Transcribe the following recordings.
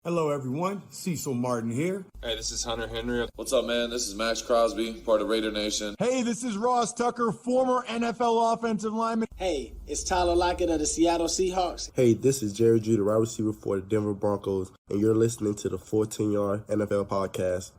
Hello, everyone. Cecil Martin here. Hey, this is Hunter Henry. What's up, man? This is Max Crosby, part of Raider Nation. Hey, this is Ross Tucker, former NFL offensive lineman. Hey, it's Tyler Lockett of the Seattle Seahawks. Hey, this is Jerry Judy, wide receiver for the Denver Broncos, and you're listening to the 14-Yard NFL Podcast.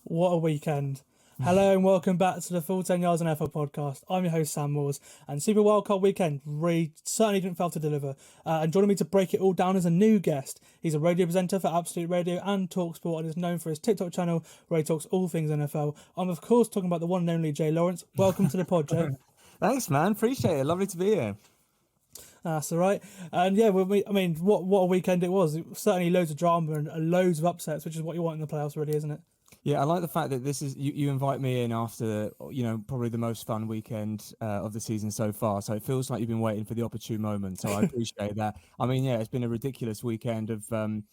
What a weekend. Hello and welcome back to the Full 10 Yards NFL podcast. I'm your host Sam Moores, and Super Wildcard Weekend certainly didn't fail to deliver. And joining me to break it all down is a new guest. He's a radio presenter for Absolute Radio and TalkSport and is known for his TikTok channel where he talks all things NFL. I'm of course talking about the one and only Jay Lawrence. Welcome to the pod, Jay. Thanks, man. Appreciate it. Lovely to be here. That's all right. And yeah, what a weekend it was. Certainly loads of drama and loads of upsets, which is what you want in the playoffs, really, isn't it? Yeah, I like the fact that this is you invite me in after probably the most fun weekend of the season so far. So it feels like you've been waiting for the opportune moment. So I appreciate that. I mean, yeah, it's been a ridiculous weekend of some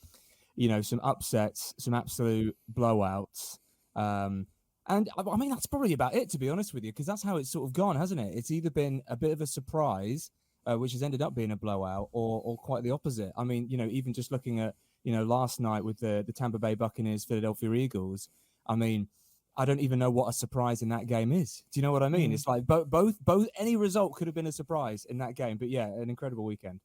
upsets, some absolute blowouts, and I mean that's probably about it, to be honest with you, because that's how it's sort of gone, hasn't it? It's either been a bit of a surprise, which has ended up being a blowout, or quite the opposite. I mean, even just looking at last night with the Tampa Bay Buccaneers, Philadelphia Eagles. I mean, I don't even know what a surprise in that game is. Do you know what I mean? It's like both any result could have been a surprise in that game. But yeah, an incredible weekend.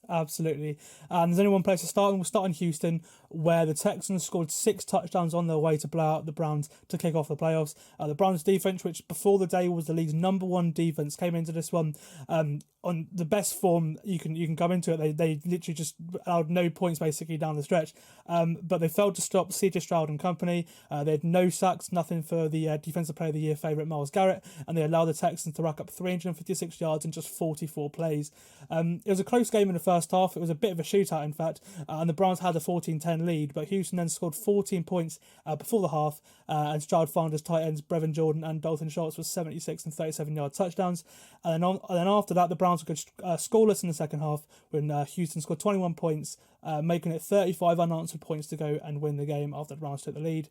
Absolutely. There's only one place to start, and we'll start in Houston, where the Texans scored 6 touchdowns on their way to blow out the Browns to kick off the playoffs. The Browns defense, which before the day was the league's number one defense, came into this one on the best form you can come into it. They literally just allowed no points basically down the stretch, but they failed to stop CJ Stroud and company. They had no sacks, nothing for the Defensive Player of the Year favourite Myles Garrett, and they allowed the Texans to rack up 356 yards in just 44 plays. It was a close game in the first half. It was a bit of a shootout, in fact, and the Browns had a 14-10 lead, but Houston then scored 14 points before the half, and Stroud found his tight ends Brevin Jordan and Dalton Schultz with 76 and 37-yard touchdowns. And then after that, the Browns were scoreless in the second half when Houston scored 21 points, making it 35 unanswered points to go and win the game after the Browns took the lead.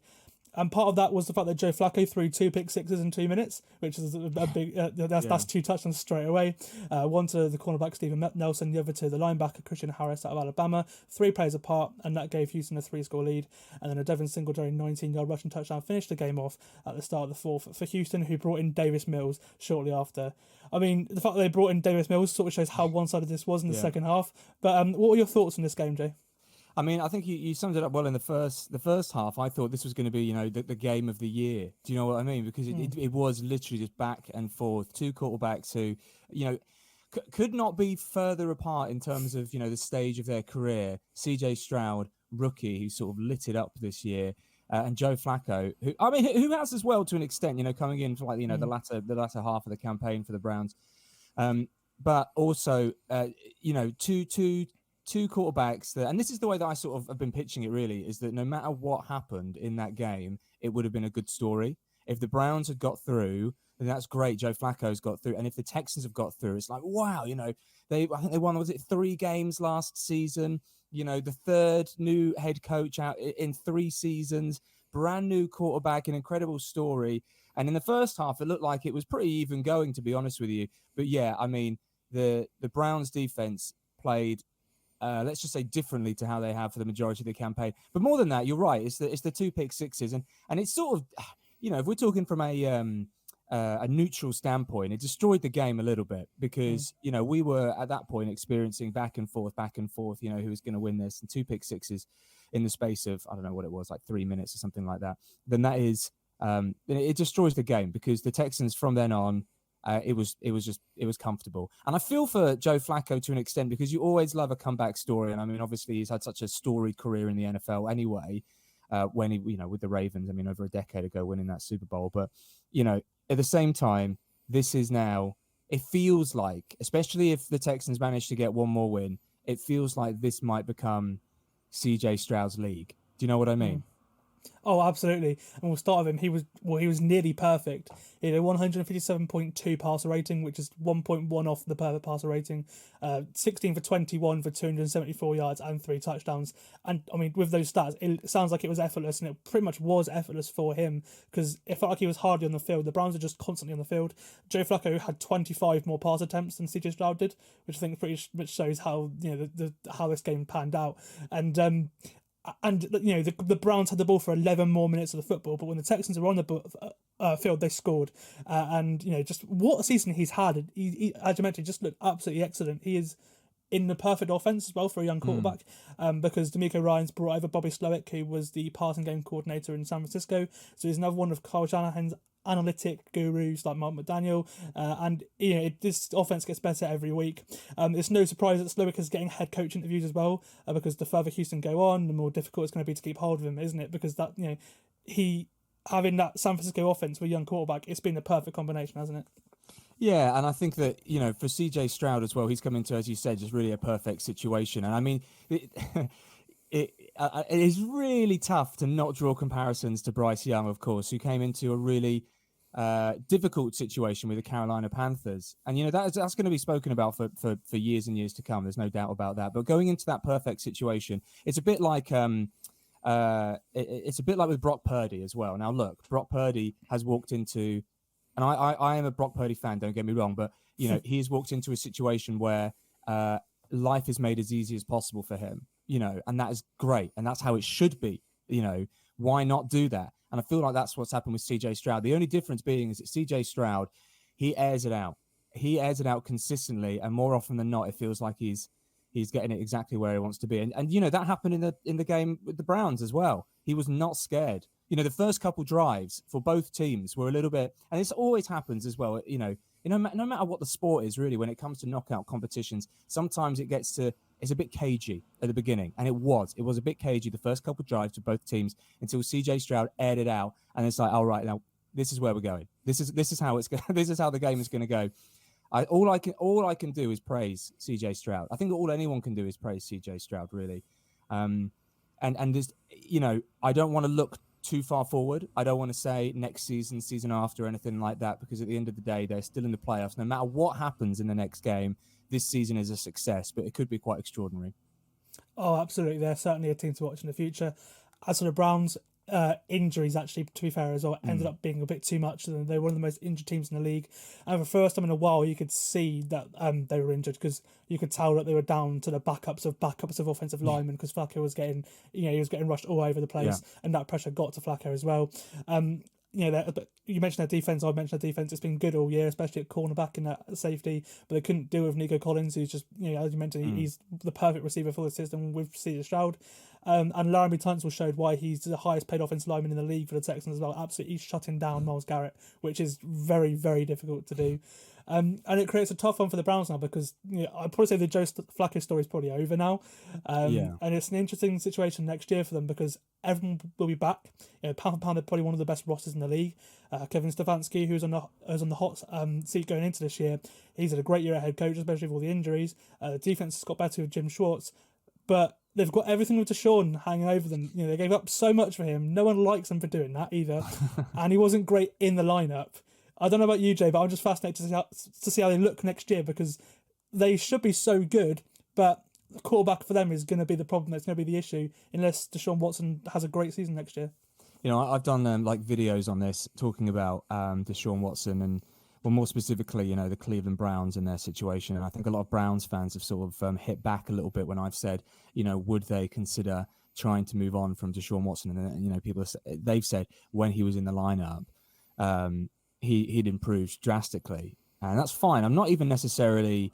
And part of that was the fact that Joe Flacco threw 2 pick sixes in 2 minutes, which is a big. That's 2 touchdowns straight away. One to the cornerback Steven Nelson, the other to the linebacker Christian Harris out of Alabama. 3 plays apart, and that gave Houston a 3-score lead. And then a Devin Singletary 19-yard rushing touchdown finished the game off at the start of the fourth for Houston, who brought in Davis Mills shortly after. I mean, the fact that they brought in Davis Mills sort of shows how one-sided this was in the second half. But what were your thoughts on this game, Jay? I mean, I think you summed it up well in the first half. I thought this was going to be, the game of the year. Do you know what I mean? Because it was literally just back and forth. 2 quarterbacks who, could not be further apart in terms of, the stage of their career. CJ Stroud, rookie, who sort of lit it up this year. And Joe Flacco, who has as well to an extent, coming in for the latter half of the campaign for the Browns. But also, two quarterbacks and this is the way that I sort of have been pitching it really, is that no matter what happened in that game, it would have been a good story. If the Browns had got through, then that's great. Joe Flacco's got through. And if the Texans have got through, it's like, wow, I think they won, was it 3 games last season? The 3rd new head coach out in 3 seasons, brand new quarterback, an incredible story. And in the first half, it looked like it was pretty even going, to be honest with you. But yeah, I mean, the Browns defense played let's just say differently to how they have for the majority of the campaign. But more than that, you're right. It's the 2 pick sixes, and it's sort of, if we're talking from a neutral standpoint, it destroyed the game a little bit because we were at that point experiencing back and forth, who was going to win this, and 2 pick sixes in the space of, I don't know what it was, like 3 minutes or something like that. Then that is it destroys the game because the Texans from then on. It was comfortable. And I feel for Joe Flacco to an extent because you always love a comeback story. And I mean, obviously he's had such a storied career in the NFL anyway, when he, with the Ravens, I mean, over a decade ago winning that Super Bowl. But, at the same time, this is now, it feels like, especially if the Texans manage to get one more win, it feels like this might become CJ Stroud's league. Do you know what I mean? Oh, absolutely. And we'll start with him. He was nearly perfect. He had a 157.2 passer rating, which is 1.1 off the perfect passer rating. 16 for 21 for 274 yards and 3 touchdowns. And I mean, with those stats, it sounds like it was effortless, and it pretty much was effortless for him because it felt like he was hardly on the field. The Browns are just constantly on the field. Joe Flacco had 25 more pass attempts than CJ Stroud did, which I think pretty much shows how how this game panned out. And the Browns had the ball for 11 more minutes of the football, but when the Texans were on the field, they scored. And just what a season he's had. He, as you mentioned, just looked absolutely excellent. He is in the perfect offense as well for a young quarterback, because D'Amico Ryans brought over Bobby Slowick, who was the passing game coordinator in San Francisco. So he's another one of Kyle Shanahan's analytic gurus like Mark McDaniel, and this offense gets better every week. It's no surprise that Slowick is getting head coach interviews as well, because the further Houston go on, the more difficult it's going to be to keep hold of him, isn't it? Because that he having that San Francisco offense with a young quarterback, it's been the perfect combination, hasn't it? Yeah, and I think that, for CJ Stroud as well, he's come into, as you said, just really a perfect situation. And I mean, it is really tough to not draw comparisons to Bryce Young, of course, who came into a really difficult situation with the Carolina Panthers. And, that's going to be spoken about for years and years to come. There's no doubt about that. But going into that perfect situation, it's a bit like with Brock Purdy as well. Now, look, Brock Purdy has walked into, and I am a Brock Purdy fan, don't get me wrong, but, he has walked into a situation where life is made as easy as possible for him, and that is great. And that's how it should be. Why not do that? And I feel like that's what's happened with CJ Stroud. The only difference being is that CJ Stroud, he airs it out. He airs it out consistently, and more often than not, it feels like he's getting it exactly where he wants to be. And that happened in the game with the Browns as well. He was not scared. The first couple drives for both teams were a little bit, and this always happens as well. No matter what the sport is, really, when it comes to knockout competitions, sometimes it's a bit cagey at the beginning, and it was a bit cagey the first couple of drives for both teams until CJ Stroud aired it out, and it's like, all right, now this is where we're going. This is how this is how the game is going to go. All I can do is praise CJ Stroud. I think all anyone can do is praise CJ Stroud, really. And this, I don't want to look too far forward. I don't want to say next season after, or anything like that, because at the end of the day, they're still in the playoffs. No matter what happens in the next game, this season is a success, but it could be quite extraordinary. Oh, absolutely. They're certainly a team to watch in the future. As for the Browns, injuries, actually, to be fair as well, ended up being a bit too much. They were one of the most injured teams in the league. And for the first time in a while, you could see that they were injured, because you could tell that they were down to the backups of offensive linemen, because Flacco was getting, he was getting rushed all over the place, and that pressure got to Flacco as well. But you mentioned their defense. I mentioned their defense. It's been good all year, especially at cornerback and at safety. But they couldn't deal with Nico Collins, who's just, as you mentioned, he's the perfect receiver for the system with CJ Stroud. And Laramie Tunsil showed why he's the highest paid offensive lineman in the league for the Texans as well. Absolutely shutting down Myles Garrett, which is very, very difficult to do. And it creates a tough one for the Browns now, because I'd probably say the Joe Flacco story is probably over now. And it's an interesting situation next year for them, because everyone will be back. Pound for pound, they're probably one of the best rosters in the league. Kevin Stefanski, who's on the hot seat going into this year, he's had a great year at head coach, especially with all the injuries. The defense has got better with Jim Schwartz, but they've got everything with Deshaun hanging over them. They gave up so much for him. No one likes him for doing that either, and he wasn't great in the lineup. I don't know about you, Jay, but I'm just fascinated to see how they look next year, because they should be so good, but the quarterback for them is going to be the problem. That's going to be the issue, unless Deshaun Watson has a great season next year. I've done videos on this talking about Deshaun Watson and, well, more specifically, the Cleveland Browns and their situation. And I think a lot of Browns fans have sort of hit back a little bit when I've said, would they consider trying to move on from Deshaun Watson? And people they've said when he was in the lineup, he'd improved drastically, and that's fine. I'm not even necessarily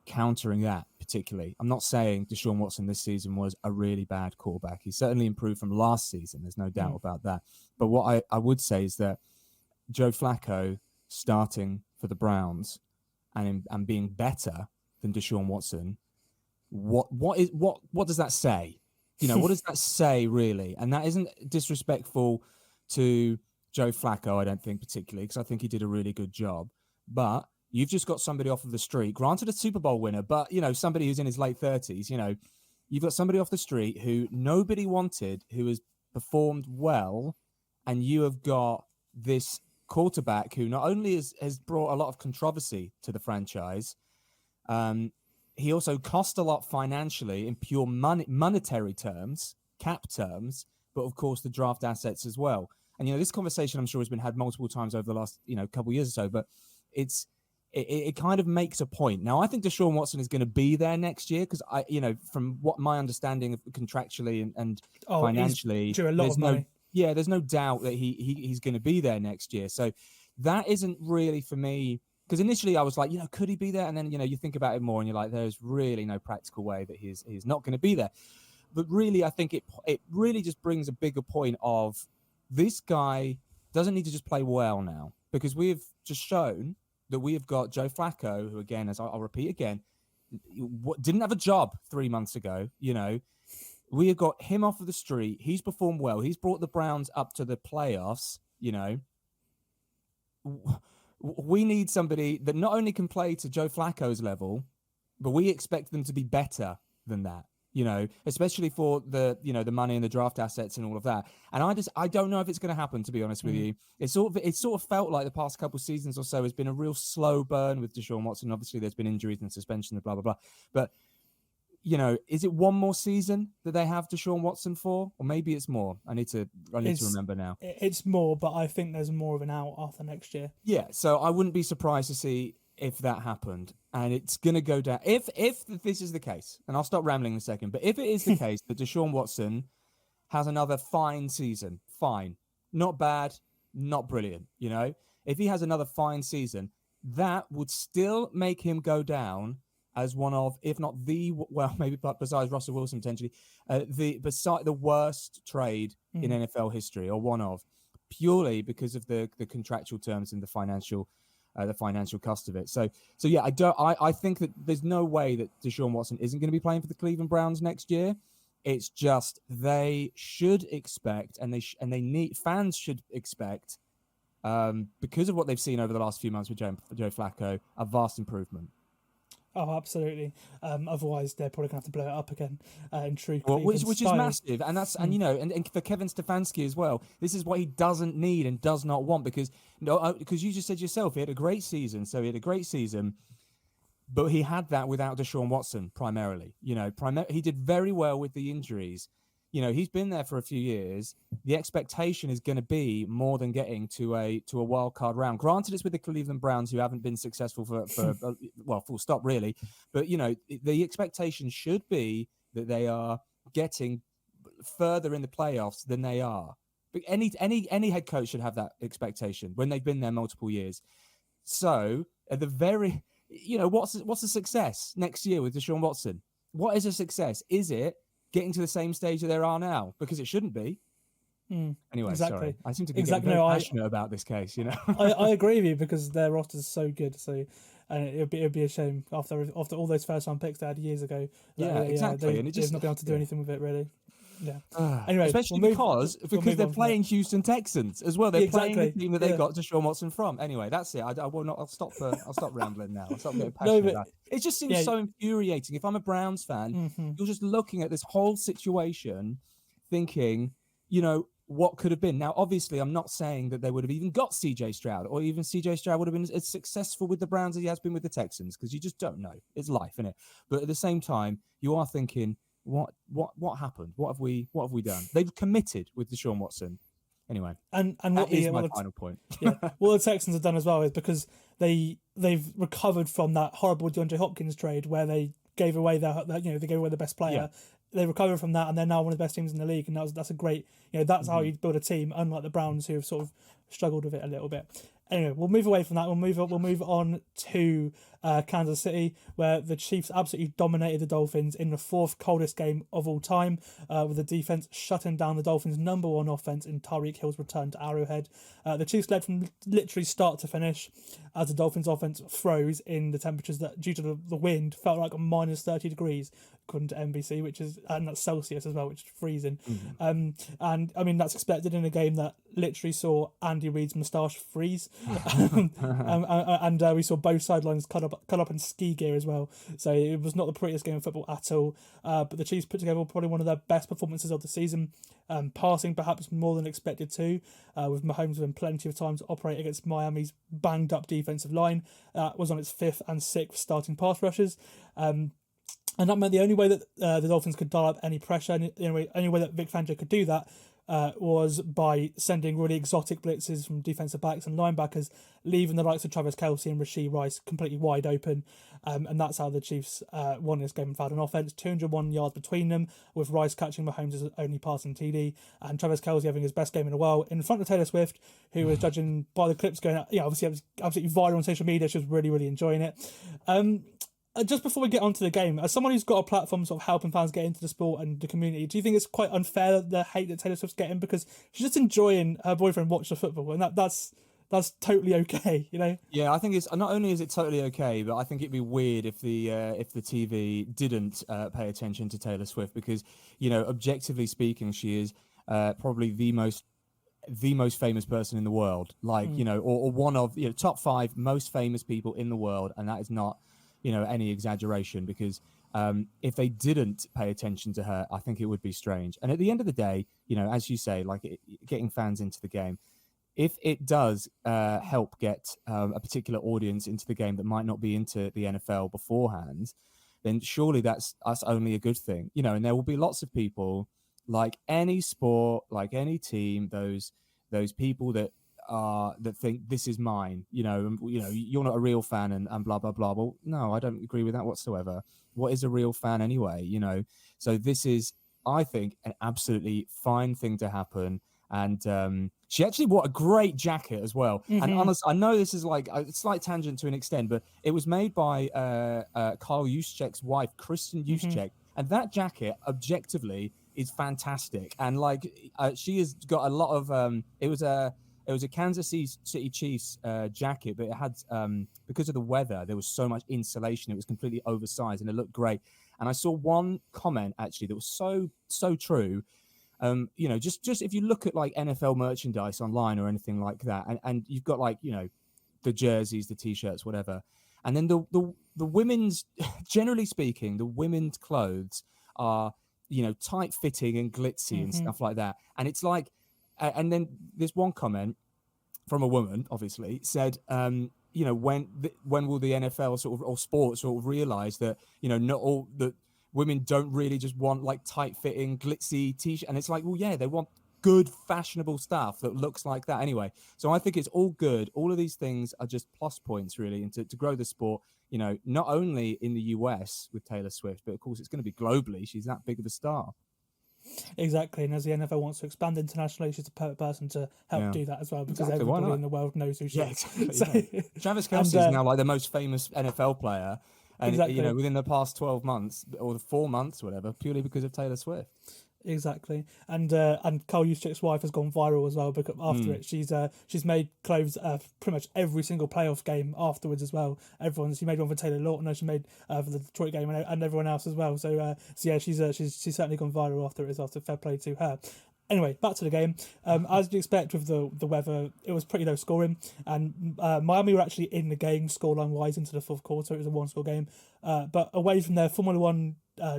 countering that particularly. I'm not saying Deshaun Watson this season was a really bad quarterback. He certainly improved from last season. There's no doubt about that. But what I would say is that Joe Flacco starting for the Browns and being better than Deshaun Watson, what does that say? What does that say really? And that isn't disrespectful to Joe Flacco, I don't think particularly, because I think he did a really good job. But you've just got somebody off of the street, granted a Super Bowl winner, but, somebody who's in his late 30s, you've got somebody off the street who nobody wanted, who has performed well, and you have got this quarterback who not only has brought a lot of controversy to the franchise, he also cost a lot financially in pure monetary terms, cap terms, but of course the draft assets as well. And, this conversation I'm sure has been had multiple times over the last, couple of years or so, but it kind of makes a point. Now, I think Deshaun Watson is going to be there next year because from what my understanding of contractually and financially, he's due a lot of money. There's no doubt that he's going to be there next year. So that isn't really for me, because initially I was like, could he be there? And then, you think about it more and you're like, there's really no practical way that he's not going to be there. But really, I think it really just brings a bigger point of this guy doesn't need to just play well now, because we've just shown that we have got Joe Flacco, who, again, as I'll repeat again, didn't have a job 3 months ago. We have got him off of the street. He's performed well. He's brought the Browns up to the playoffs. We need somebody that not only can play to Joe Flacco's level, but we expect them to be better than that. Especially for the money and the draft assets and all of that. And I don't know if it's going to happen, to be honest with you. It sort of felt like the past couple of seasons or so has been a real slow burn with Deshaun Watson. Obviously, there's been injuries and suspension and blah, blah, blah. But, is it one more season that they have Deshaun Watson for? Or maybe it's more. I need to remember now. It's more, but I think there's more of an out after next year. Yeah, so I wouldn't be surprised to see if that happened, and it's going to go down. If this is the case, and I'll stop rambling in a second, but if it is the case that Deshaun Watson has another fine season, fine, not bad, not brilliant, if he has another fine season, that would still make him go down as one of, if not the, well, maybe besides Russell Wilson potentially, the worst trade in NFL history, or one of, purely because of the contractual terms and the financial cost of it. So yeah, I think that there's no way that Deshaun Watson isn't going to be playing for the Cleveland Browns next year. It's just they should expect, and fans should expect, because of what they've seen over the last few months with Joe Flacco, a vast improvement. Oh, absolutely. Otherwise, they're probably going to have to blow it up again in true which is style. massive. And that's and for Kevin Stefanski as well, this is what he doesn't need and does not want, because you just said yourself, he had a great season. So he had a great season, but he had that without Deshaun Watson primarily. He did very well with the injuries. He's been there for a few years. The expectation is going to be more than getting to a wild card round. Granted, it's with the Cleveland Browns, who haven't been successful for full stop really. But the expectation should be that they are getting further in the playoffs than they are. But any head coach should have that expectation when they've been there multiple years. So at the very, what's a success next year with Deshaun Watson? What is a success? Is it getting to the same stage that there are now? Because it shouldn't be. Anyway, exactly. Sorry. I seem to be getting very passionate about this case, I agree with you, because their roster is so good. So it'd be a shame after all those first round picks they had years ago. Exactly. And they've not been able to do anything with it, really. Yeah. Anyway, especially because they're playing Houston Texans as well. They're playing the team that they got Deshaun Watson from. Anyway, that's it. I will not. I'll stop rambling now. I'll stop getting passionate about it. It just seems so infuriating. If I'm a Browns fan, you're just looking at this whole situation, thinking, what could have been. Now, obviously, I'm not saying that they would have even got CJ Stroud, or even CJ Stroud would have been as successful with the Browns as he has been with the Texans, because you just don't know. It's life, isn't it? But at the same time, you are thinking, what happened? What have we done? They've committed with Deshaun Watson. Anyway, and that is my final point. What the Texans have done as well is, because they've recovered from that horrible DeAndre Hopkins trade where they gave away they gave away the best player. Yeah. They recovered from that, and they're now one of the best teams in the league. And that's a great, that's how you build a team, unlike the Browns, who have sort of struggled with it a little bit. Anyway, we'll move away from that. We'll move on to Kansas City, where the Chiefs absolutely dominated the Dolphins in the fourth coldest game of all time, with the defense shutting down the Dolphins' number one offense in Tyreek Hill's return to Arrowhead. The Chiefs led from literally start to finish, as the Dolphins' offense froze in the temperatures that, due to the wind, felt like a minus 30 degrees according to NBC, and that's Celsius as well, which is freezing. And I mean that's expected in a game that literally saw Andy Reid's moustache freeze, and we saw both sidelines cut up in ski gear as well. So it was not the prettiest game of football at all. But the Chiefs put together probably one of their best performances of the season, passing perhaps more than expected to, with Mahomes having plenty of time to operate against Miami's banged up defensive line. Was on its 5th and 6th starting pass rushes. And that meant the only way that the Dolphins could dial up any pressure, and the only way that Vic Fangio could do that was by sending really exotic blitzes from defensive backs and linebackers, leaving the likes of Travis Kelce and Rashee Rice completely wide open. And that's how the Chiefs won this game and fouled on offense. 201 yards between them, with Rice catching Mahomes' only passing TD, and Travis Kelce having his best game in a while in front of Taylor Swift, who was judging by the clips going out. Yeah, obviously it was absolutely viral on social media. She was really, really enjoying it. Just before we get onto the game, as someone who's got a platform sort of helping fans get into the sport and the community, do you think it's quite unfair, the hate that Taylor Swift's getting? Because she's just enjoying her boyfriend watch the football, and that's totally okay, you know? Yeah, I think it's not only is it totally okay, but I think it'd be weird if the TV didn't pay attention to Taylor Swift, because, you know, objectively speaking, she is probably the most famous person in the world, like, you know, or one of, you know, top 5 most famous people in the world, and that is not, you know, any exaggeration, because if they didn't pay attention to her, I think it would be strange. And at the end of the day, you know, as you say, like getting fans into the game, if it does help get a particular audience into the game that might not be into the NFL beforehand, then surely that's only a good thing, you know. And there will be lots of people, like any sport, like any team, those people that think this is mine, you know, you're not a real fan and blah blah blah. Well, no, I don't agree with that whatsoever. What is a real fan anyway, you know? So this is, I think, an absolutely fine thing to happen. And she actually wore a great jacket as well. And honestly, I know this is like a slight tangent to an extent, but it was made by Kyle Juszczyk's wife, Kristen Juszczyk, and that jacket objectively is fantastic. And like she has got a lot of it was a Kansas City Chiefs jacket, but it had, because of the weather, there was so much insulation. It was completely oversized and it looked great. And I saw one comment actually that was so true. You know, just if you look at like NFL merchandise online or anything like that, and you've got like, you know, the jerseys, the T-shirts, whatever. And then the women's, generally speaking, the women's clothes are, you know, tight fitting and glitzy and stuff like that. And it's like, and then there's one comment from a woman, obviously, said, you know, when will the NFL sort of, or sports sort of realize that, you know, not all that women don't really just want like tight fitting, glitzy t-shirt. And it's like, well, yeah, they want good, fashionable stuff that looks like that anyway. So I think it's all good. All of these things are just plus points, really, and to grow the sport, you know, not only in the US with Taylor Swift, but of course it's going to be globally. She's that big of a star. Exactly, and as the NFL wants to expand internationally, she's a perfect person to help do that as well, because everybody in the world knows who she is. Exactly, so, Travis Kelce is now like the most famous NFL player, and you know, within the past 12 months or 4 months, whatever, purely because of Taylor Swift. Exactly, and Carl Juszczyk's wife has gone viral as well, because after it, she's made clothes pretty much every single playoff game afterwards as well. She made one for Taylor Lautner, she made for the Detroit game, and everyone else as well. So yeah, she's certainly gone viral after it as well. So fair play to her. Anyway, back to the game. As you'd expect with the weather, it was pretty low scoring, and Miami were actually in the game scoreline wise into the fourth quarter. It was a 1-score game, but away from their Formula One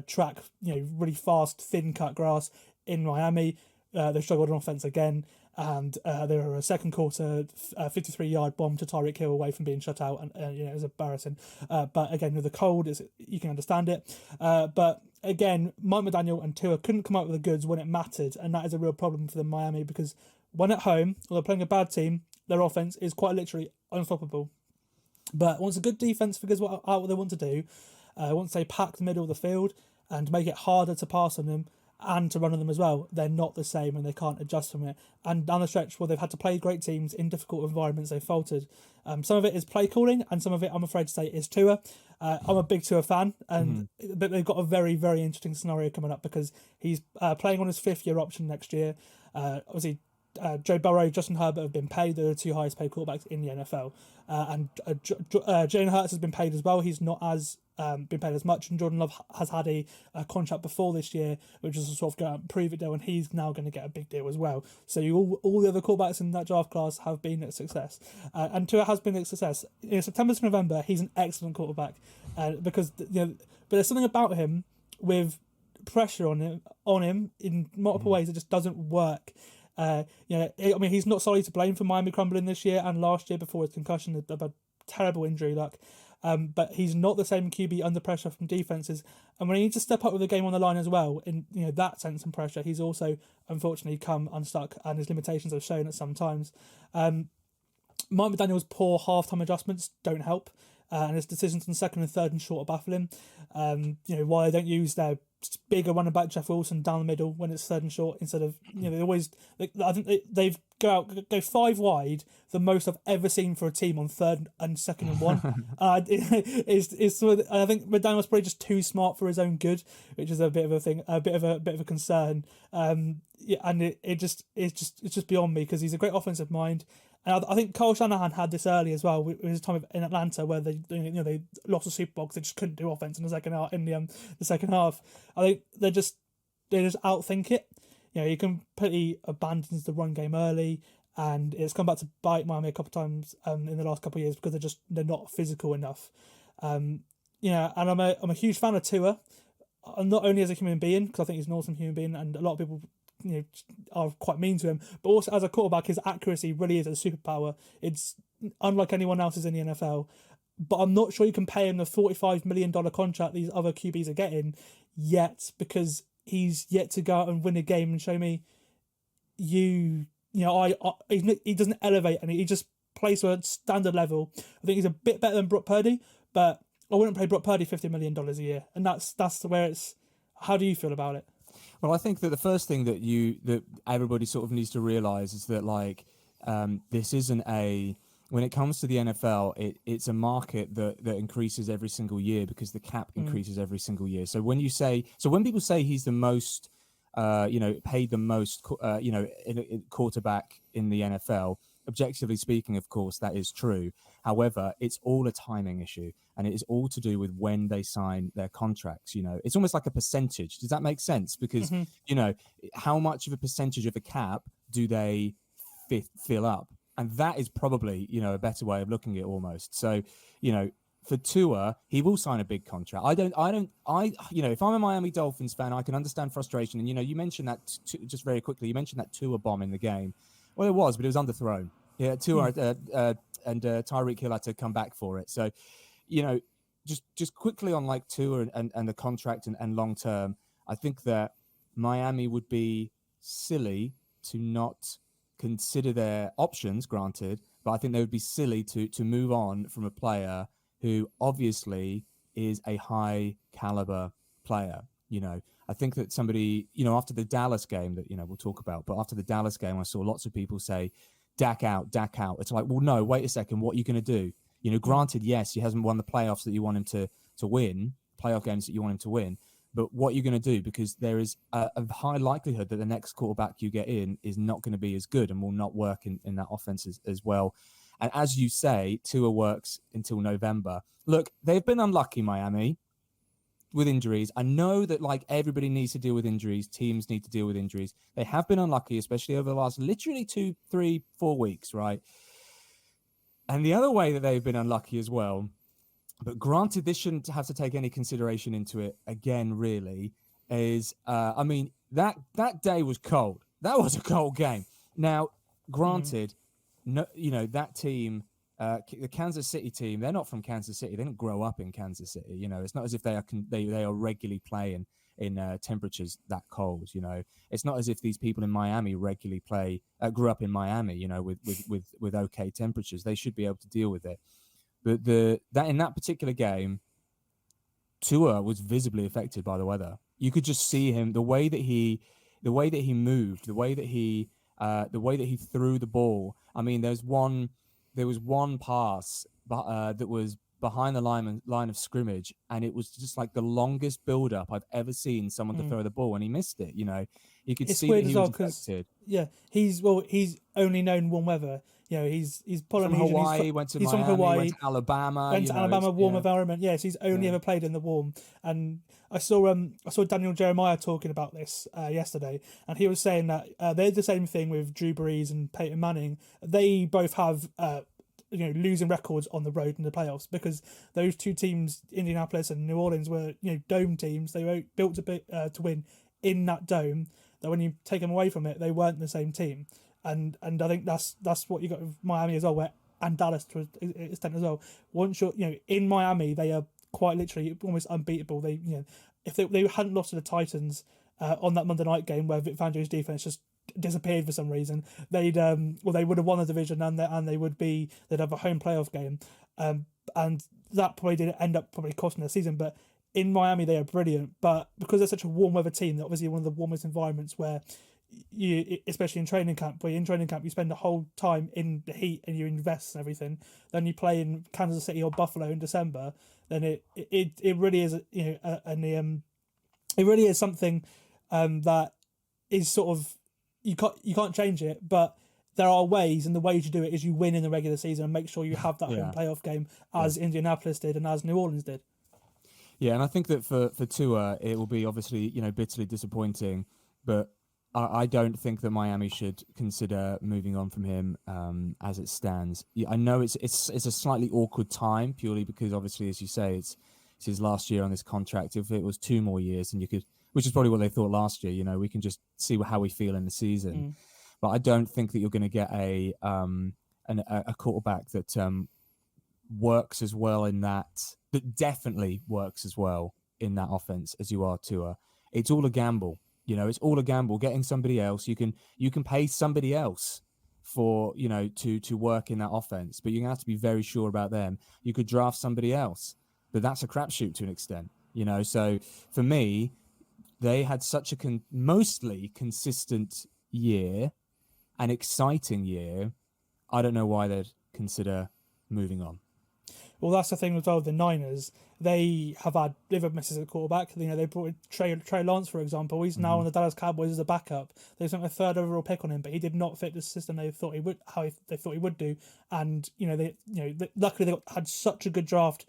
track, you know, really fast, thin cut grass in Miami, they struggled on offense again, and they were a second quarter 53-yard bomb to Tyreek Hill away from being shut out, and you know, it was embarrassing. But again, with the cold, you can understand it. But again, Mike McDaniel and Tua couldn't come out with the goods when it mattered, and that is a real problem for the Miami, because when at home, or they're playing a bad team, their offense is quite literally unstoppable. But once a good defense figures out what they want to do, once they pack the middle of the field and make it harder to pass on them and to run on them as well, they're not the same, and they can't adjust from it. And down the stretch, where they've had to play great teams in difficult environments, they've faltered. Some of it is play calling, and some of it, I'm afraid to say, is Tua. I'm a big Tua fan, and but they've got a very, very interesting scenario coming up, because he's playing on his 5th-year option next year. Obviously, Joe Burrow, Justin Herbert have been paid. They're the two highest paid quarterbacks in the NFL. Jalen Hurts has been paid as well. He's not as been paid as much. And Jordan Love has had a contract before this year, which is a sort of go out and prove it deal. And he's now going to get a big deal as well. So all the other quarterbacks in that draft class have been a success. And Tua has been a success. In September to November, he's an excellent quarterback. Because, but there's something about him with pressure on him in multiple ways that just doesn't work. He's not solely to blame for Miami crumbling this year and last year before his concussion, a terrible injury luck. But he's not the same QB under pressure from defenses. And when he needs to step up with the game on the line as well, in that sense and pressure, he's also unfortunately come unstuck, and his limitations have shown at some times. Mike McDaniel's poor halftime adjustments don't help. And his decisions on second and third and short are baffling. Why they don't use their bigger running back Jeff Wilson down the middle when it's third and short instead of I think they've go 5 wide, the most I've ever seen for a team on third and second and 1. Is sort of, I think McDaniel's probably just too smart for his own good, which is a bit of a thing, a bit of a concern. And it's just beyond me, because he's a great offensive mind. And I think Kyle Shanahan had this early as well with his time in Atlanta, where they lost the Super Bowl because they just couldn't do offense in the second half. The second half, I think they just outthink it. He completely abandons the run game early, and it's come back to bite Miami a couple of times in the last couple of years because they're not physical enough. And I'm a huge fan of Tua, not only as a human being, because I think he's an awesome human being, and a lot of people are quite mean to him, but also as a quarterback, his accuracy really is a superpower. It's unlike anyone else's in the NFL. But I'm not sure you can pay him the $45 million contract these other QBs are getting yet, because he's yet to go out and win a game and show me he doesn't elevate, and he just plays to a standard level. I think he's a bit better than Brock Purdy, but I wouldn't pay Brock Purdy $50 million a year, and that's where it's. How do you feel about it? Well, I think that the first thing that everybody sort of needs to realize is that this isn't when it comes to the NFL, it's a market that increases every single year because the cap increases every single year. So when people say he's the most, paid the most, quarterback in the NFL, objectively speaking, of course, that is true. However, it's all a timing issue, and it is all to do with when they sign their contracts. It's almost like a percentage. Does that make sense? Because, how much of a percentage of a cap do they fill up? And that is probably, a better way of looking at it almost. So, for Tua, he will sign a big contract. If I'm a Miami Dolphins fan, I can understand frustration. And, you mentioned that just very quickly, you mentioned that Tua bomb in the game. Well, it was, but it was underthrown. Yeah, Tua and Tyreek Hill had to come back for it. So, just quickly on Tua and the contract and long term, I think that Miami would be silly to not consider their options, granted, but I think they would be silly to move on from a player who obviously is a high caliber player. I think that somebody, after the Dallas game that, we'll talk about, but after the Dallas game, I saw lots of people say, Dak out. It's like, well, no, wait a second. What are you going to do? Granted, yes, he hasn't won the playoffs that you want him to win, playoff games that you want him to win, but what are you going to do? Because there is a high likelihood that the next quarterback you get in is not going to be as good and will not work in that offense as well. And as you say, Tua works until November. Look, they've been unlucky, Miami, with injuries. I know that everybody needs to deal with injuries. Teams need to deal with injuries. They have been unlucky, especially over the last literally 2, 3, 4 weeks, right? And the other way that they've been unlucky as well, but granted, this shouldn't have to take any consideration into it again, really, is, that day was cold. That was a cold game. Now, granted, no, that team, the Kansas City team, they're not from Kansas City. They didn't grow up in Kansas City. It's not as if they are regularly playing in temperatures that cold. It's not as if these people in Miami regularly grew up in Miami. With okay temperatures, they should be able to deal with it. But that in that particular game, Tua was visibly affected by the weather. You could just see him, the way that he moved, the way that he threw the ball. I mean, there was one pass that was behind the line of scrimmage, and it was just like the longest build-up I've ever seen someone to throw the ball, and he missed it. You know, you could see that he was affected. Yeah, he's only known warm weather. You know, he's Polynesian. From Hawaii, went to he's Miami, from Hawaii, went to Alabama. Went to Alabama, warm environment. Yes, he's only ever played in the warm. And I saw Daniel Jeremiah talking about this yesterday, and he was saying that they're the same thing with Drew Brees and Peyton Manning. They both have losing records on the road in the playoffs, because those two teams, Indianapolis and New Orleans, were dome teams. They were built to win in that dome. That when you take them away from it, they weren't the same team. And I think that's what you got with Miami as well, and Dallas to an extent as well. Once you're in Miami, they are quite literally almost unbeatable. They if they hadn't lost to the Titans on that Monday night game where Vic Fangio's defense just disappeared for some reason, they would have won the division, and they'd have a home playoff game, and that probably did end up costing the season. But in Miami, they are brilliant. But because they're such a warm weather team, they're obviously one of the warmest environments where you, especially in training camp, you spend the whole time in the heat and you invest and everything. Then you play in Kansas City or Buffalo in December. Then it really is it really is something that is sort of you can't change it, but there are ways, and the way to do it is you win in the regular season and make sure you have that home playoff game, as Indianapolis did and as New Orleans did. Yeah, and I think that for Tua, it will be obviously bitterly disappointing, but I don't think that Miami should consider moving on from him as it stands. Yeah, I know it's a slightly awkward time, purely because obviously, as you say, it's his last year on this contract. If it was 2 more years, and you could, which is probably what they thought last year, we can just see how we feel in the season. But I don't think that you're going to get a quarterback that works as well that definitely works as well in that offense as you are Tua. It's all a gamble. It's all a gamble. Getting somebody else, you can pay somebody else for to work in that offense, but you're gonna have to be very sure about them. You could draft somebody else, but that's a crapshoot to an extent. So for me, they had such a mostly consistent year, an exciting year. I don't know why they'd consider moving on. Well, that's the thing as well. The Niners, they've had misses at quarterback. They brought in Trey Lance, for example. He's now on the Dallas Cowboys as a backup. They spent a 3rd overall pick on him, but he did not fit the system they thought he would, they thought he would do. And luckily they had such a good draft.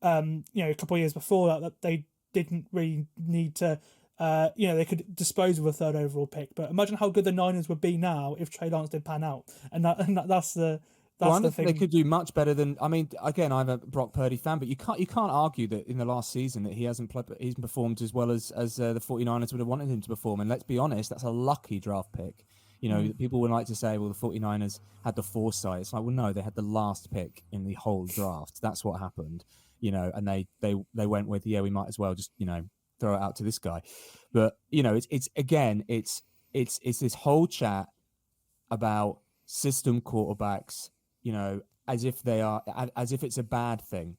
A couple of years before that they didn't really need to. They could dispose of a 3rd overall pick. But imagine how good the Niners would be now if Trey Lance did pan out, and that's the. I think they could do much better than. I mean, again, I'm a Brock Purdy fan, but you can't argue that in the last season that he's performed as well as the 49ers would have wanted him to perform. And let's be honest, that's a lucky draft pick. People would like to say, well, the 49ers had the foresight. It's like, well, no, they had the last pick in the whole draft. That's what happened. And they went with, we might as well just throw it out to this guy. But it's this whole chat about system quarterbacks. As if it's a bad thing.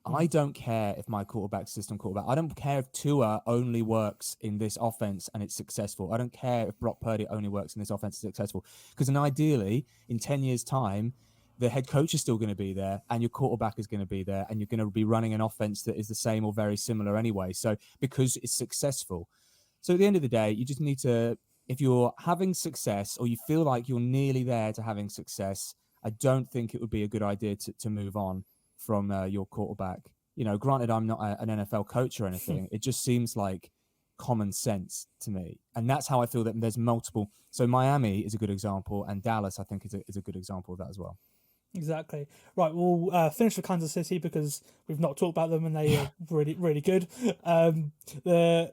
I don't care if my quarterback's system quarterback. I don't care if Tua only works in this offense and it's successful. I don't care if Brock Purdy only works in this offense and it's successful. Because then ideally, in 10 years' time, the head coach is still going to be there and your quarterback is going to be there and you're going to be running an offense that is the same or very similar anyway. So because it's successful. So at the end of the day, you just need to, if you're having success or you feel like you're nearly there to having success, I don't think it would be a good idea to move on from your quarterback. Granted, I'm not an NFL coach or anything. It just seems like common sense to me. And that's how I feel that there's multiple. So Miami is a good example, and Dallas, I think, is a good example of that as well. Exactly. Right, we'll finish with Kansas City because we've not talked about them and they are really, really good. The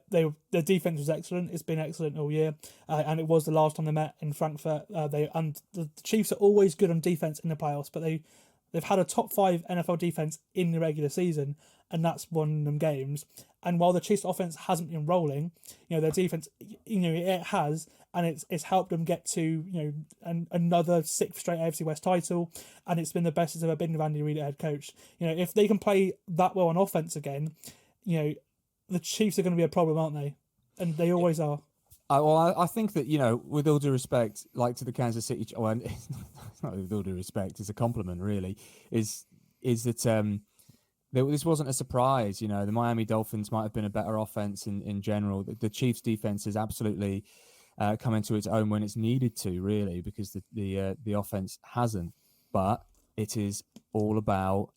defense was excellent. It's been excellent all year, and it was the last time they met in Frankfurt. The Chiefs are always good on defense in the playoffs, but they've had a top 5 NFL defense in the regular season, and that's won them games. And while the Chiefs' offense hasn't been rolling, their defense, it has, and it's helped them get to another 6th straight AFC West title, and it's been the best it's ever been with Andy Reid head coach. If they can play that well on offense again, the Chiefs are going to be a problem, aren't they? And they always are. I think that, with all due respect, like to the Kansas City, well, it's not with all due respect, it's a compliment really, is that this wasn't a surprise. You know, the Miami Dolphins might have been a better offense in general. The Chiefs' defense has absolutely come into its own when it's needed to, really, because the offense hasn't. But it is all about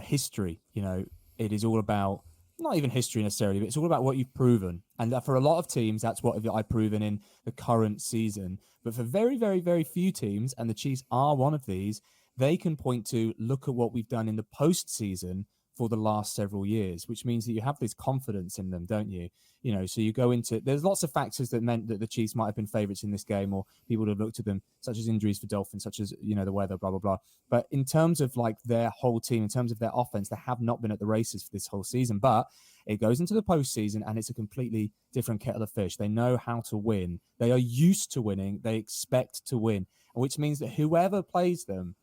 history. You know, it is all about not even history necessarily, but it's all about what you've proven. And for a lot of teams, that's what I've proven in the current season. But for very, very, very few teams, and the Chiefs are one of these, they can point to, look at what we've done in the postseason for the last several years, which means that you have this confidence in them, don't you? You know, so you go into, there's lots of factors that meant that the Chiefs might have been favourites in this game, or people would have looked at them, such as injuries for Dolphins, such as, you know, the weather, blah, blah, blah. But in terms of like their whole team, in terms of their offense, they have not been at the races for this whole season. But it goes into the postseason and it's a completely different kettle of fish. They know how to win. They are used to winning. They expect to win, which means that whoever plays them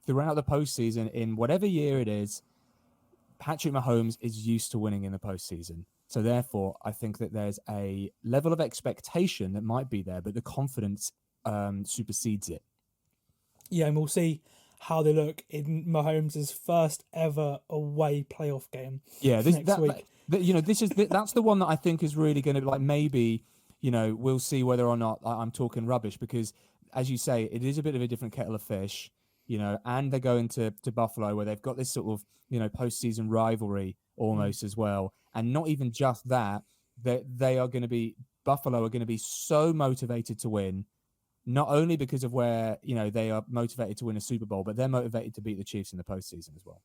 throughout the postseason, in whatever year it is, Patrick Mahomes is used to winning in the postseason. So therefore, I think that there's a level of expectation that might be there, but the confidence supersedes it. Yeah, and we'll see how they look in Mahomes' first ever away playoff game. Yeah, next week. You know, that's the one that I think is really going to be like, maybe, you know, we'll see whether or not I'm talking rubbish, because as you say, it is a bit of a different kettle of fish. You know, and they're going to Buffalo, where they've got this sort of, you know, postseason rivalry almost as well. And not even just that, Buffalo are going to be so motivated to win, not only because of where, you know, they are motivated to win a Super Bowl, but they're motivated to beat the Chiefs in the postseason as well.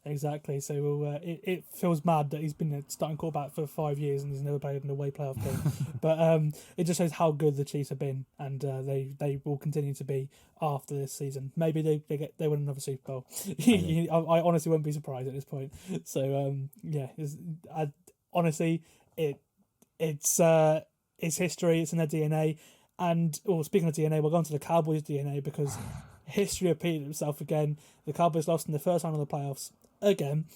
Exactly. So it feels mad that he's been a starting quarterback for 5 years and he's never played an away playoff game. But it just shows how good the Chiefs have been, and they will continue to be after this season. Maybe they win another Super Bowl. I honestly wouldn't be surprised at this point. So honestly, it's history. It's in their DNA. And speaking of DNA, we'll go on to the Cowboys' DNA, because history repeated itself again. The Cowboys lost in the first round of the playoffs again.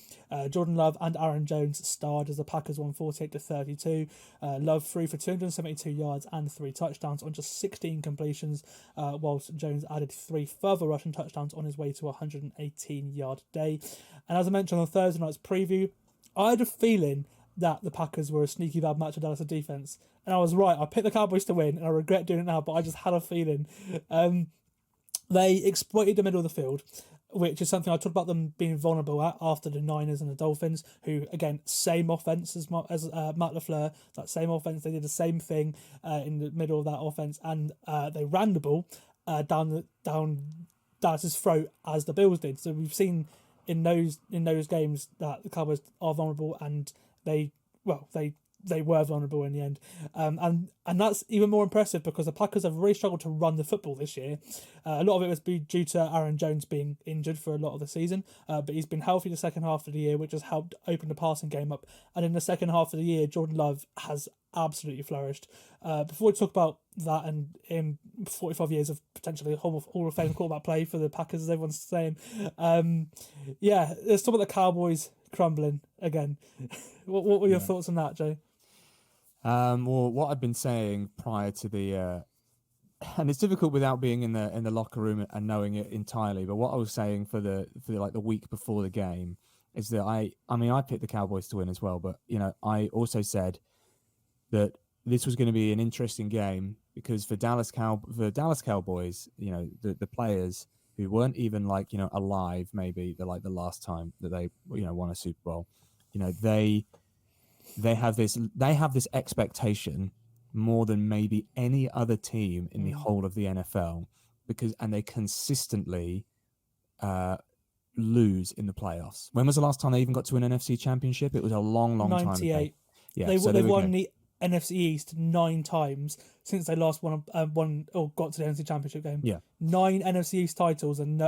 Jordan Love and Aaron Jones starred as the Packers won 48-32. Love threw for 272 yards and 3 touchdowns on just 16 completions, whilst Jones added 3 further rushing touchdowns on his way to a 118-yard day. And as I mentioned on Thursday night's preview, I had a feeling that the Packers were a sneaky bad match of Dallas' defense. And I was right. I picked the Cowboys to win, and I regret doing it now, but I just had a feeling. They exploited the middle of the field, which is something I talked about them being vulnerable at after the Niners and the Dolphins, who, again, same offense as Matt LaFleur, that same offense. They did the same thing in the middle of that offense, and they ran the ball down Dallas's throat as the Bills did. So we've seen in those games that the Cowboys are vulnerable, and they were vulnerable in the end. And that's even more impressive because the Packers have really struggled to run the football this year. A lot of it was due to Aaron Jones being injured for a lot of the season, but he's been healthy the second half of the year, which has helped open the passing game up. And in the second half of the year, Jordan Love has absolutely flourished. Before we talk about that and in 45 years of potentially Hall of Fame quarterback play for the Packers, as everyone's saying, let's talk about the Cowboys crumbling again. What were your thoughts on that, Joe? Well, what I've been saying prior to the, and it's difficult without being in the locker room and knowing it entirely. But what I was saying for the week before the game is that I picked the Cowboys to win as well. But you know, I also said that this was going to be an interesting game because for Dallas Cowboys, you know, the players who weren't even alive maybe the last time that they won a Super Bowl, you know, they have this expectation more than maybe any other team in the whole of the NFL and they consistently lose in the playoffs. When was the last time they even got to an NFC championship? It was a long time ago. 98. Yeah, they won the NFC East 9 times since they last got to the NFC Championship game. Yeah, 9 NFC East titles and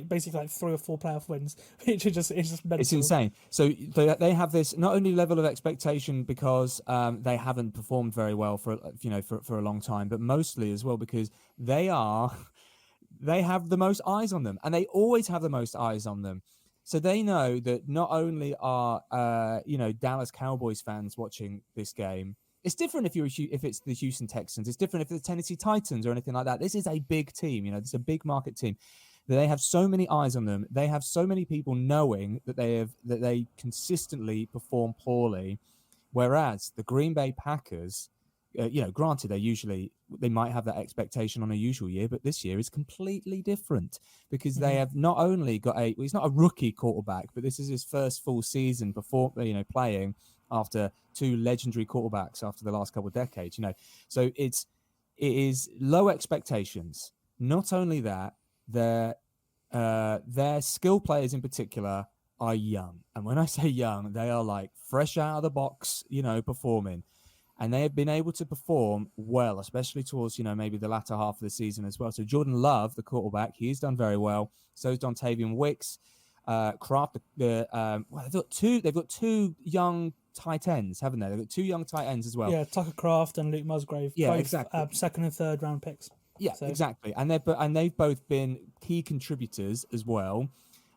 basically 3 or 4 playoff wins, which is just mental. It's insane. So they have this not only level of expectation because they haven't performed very well for a long time, but mostly as well because they have the most eyes on them, and they always have the most eyes on them. So they know that not only are Dallas Cowboys fans watching this game. It's different if it's the Houston Texans. It's different if it's the Tennessee Titans or anything like that. This is a big team. You know, this is a big market team. They have so many eyes on them. They have so many people knowing that they consistently perform poorly. Whereas the Green Bay Packers, granted, they might have that expectation on a usual year, but this year is completely different because they have not only got he's not a rookie quarterback, but this is his first full season before, playing after two legendary quarterbacks after the last couple of decades, So it is low expectations. Not only that, their skill players in particular are young. And when I say young, they are like fresh out of the box, performing. And they have been able to perform well, especially towards, maybe the latter half of the season as well. So Jordan Love, the quarterback, he's done very well. So is Dontavian Wicks. Kraft, they've got two young tight ends, haven't they? They've got two young tight ends as well. Yeah, Tucker Kraft and Luke Musgrave. Yeah, both, exactly. Second and third round picks. Yeah, so. Exactly. And they've both been key contributors as well.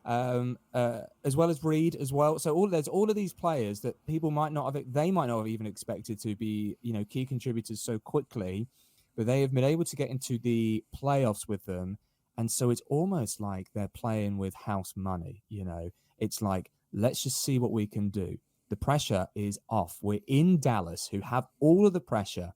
As well as Reed as well. So there's all of these players that people might not have even expected to be, key contributors so quickly, but they have been able to get into the playoffs with them. And so it's almost like they're playing with house money. It's like, let's just see what we can do. The pressure is off. We're in Dallas, who have all of the pressure.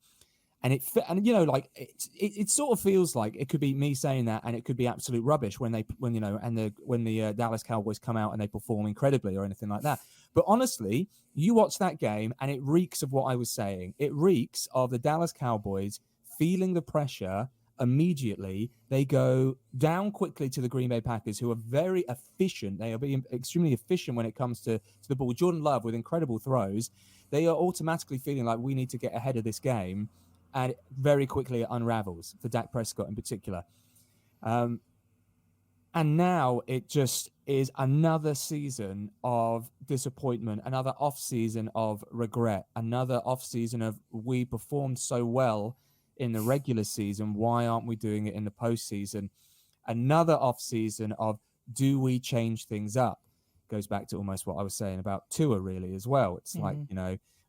And it sort of feels like it could be me saying that, and it could be absolute rubbish when the Dallas Cowboys come out and they perform incredibly or anything like that. But honestly, you watch that game and it reeks of what I was saying. It reeks of the Dallas Cowboys feeling the pressure immediately. They go down quickly to the Green Bay Packers, who are very efficient. They are being extremely efficient when it comes to the ball. Jordan Love with incredible throws. They are automatically feeling like we need to get ahead of this game. And very quickly it unravels for Dak Prescott in particular. And now it just is another season of disappointment, another off-season of regret, another off-season of we performed so well in the regular season. Why aren't we doing it in the postseason? Another off-season of do we change things up? Goes back to almost what I was saying about Tua really as well. It's like,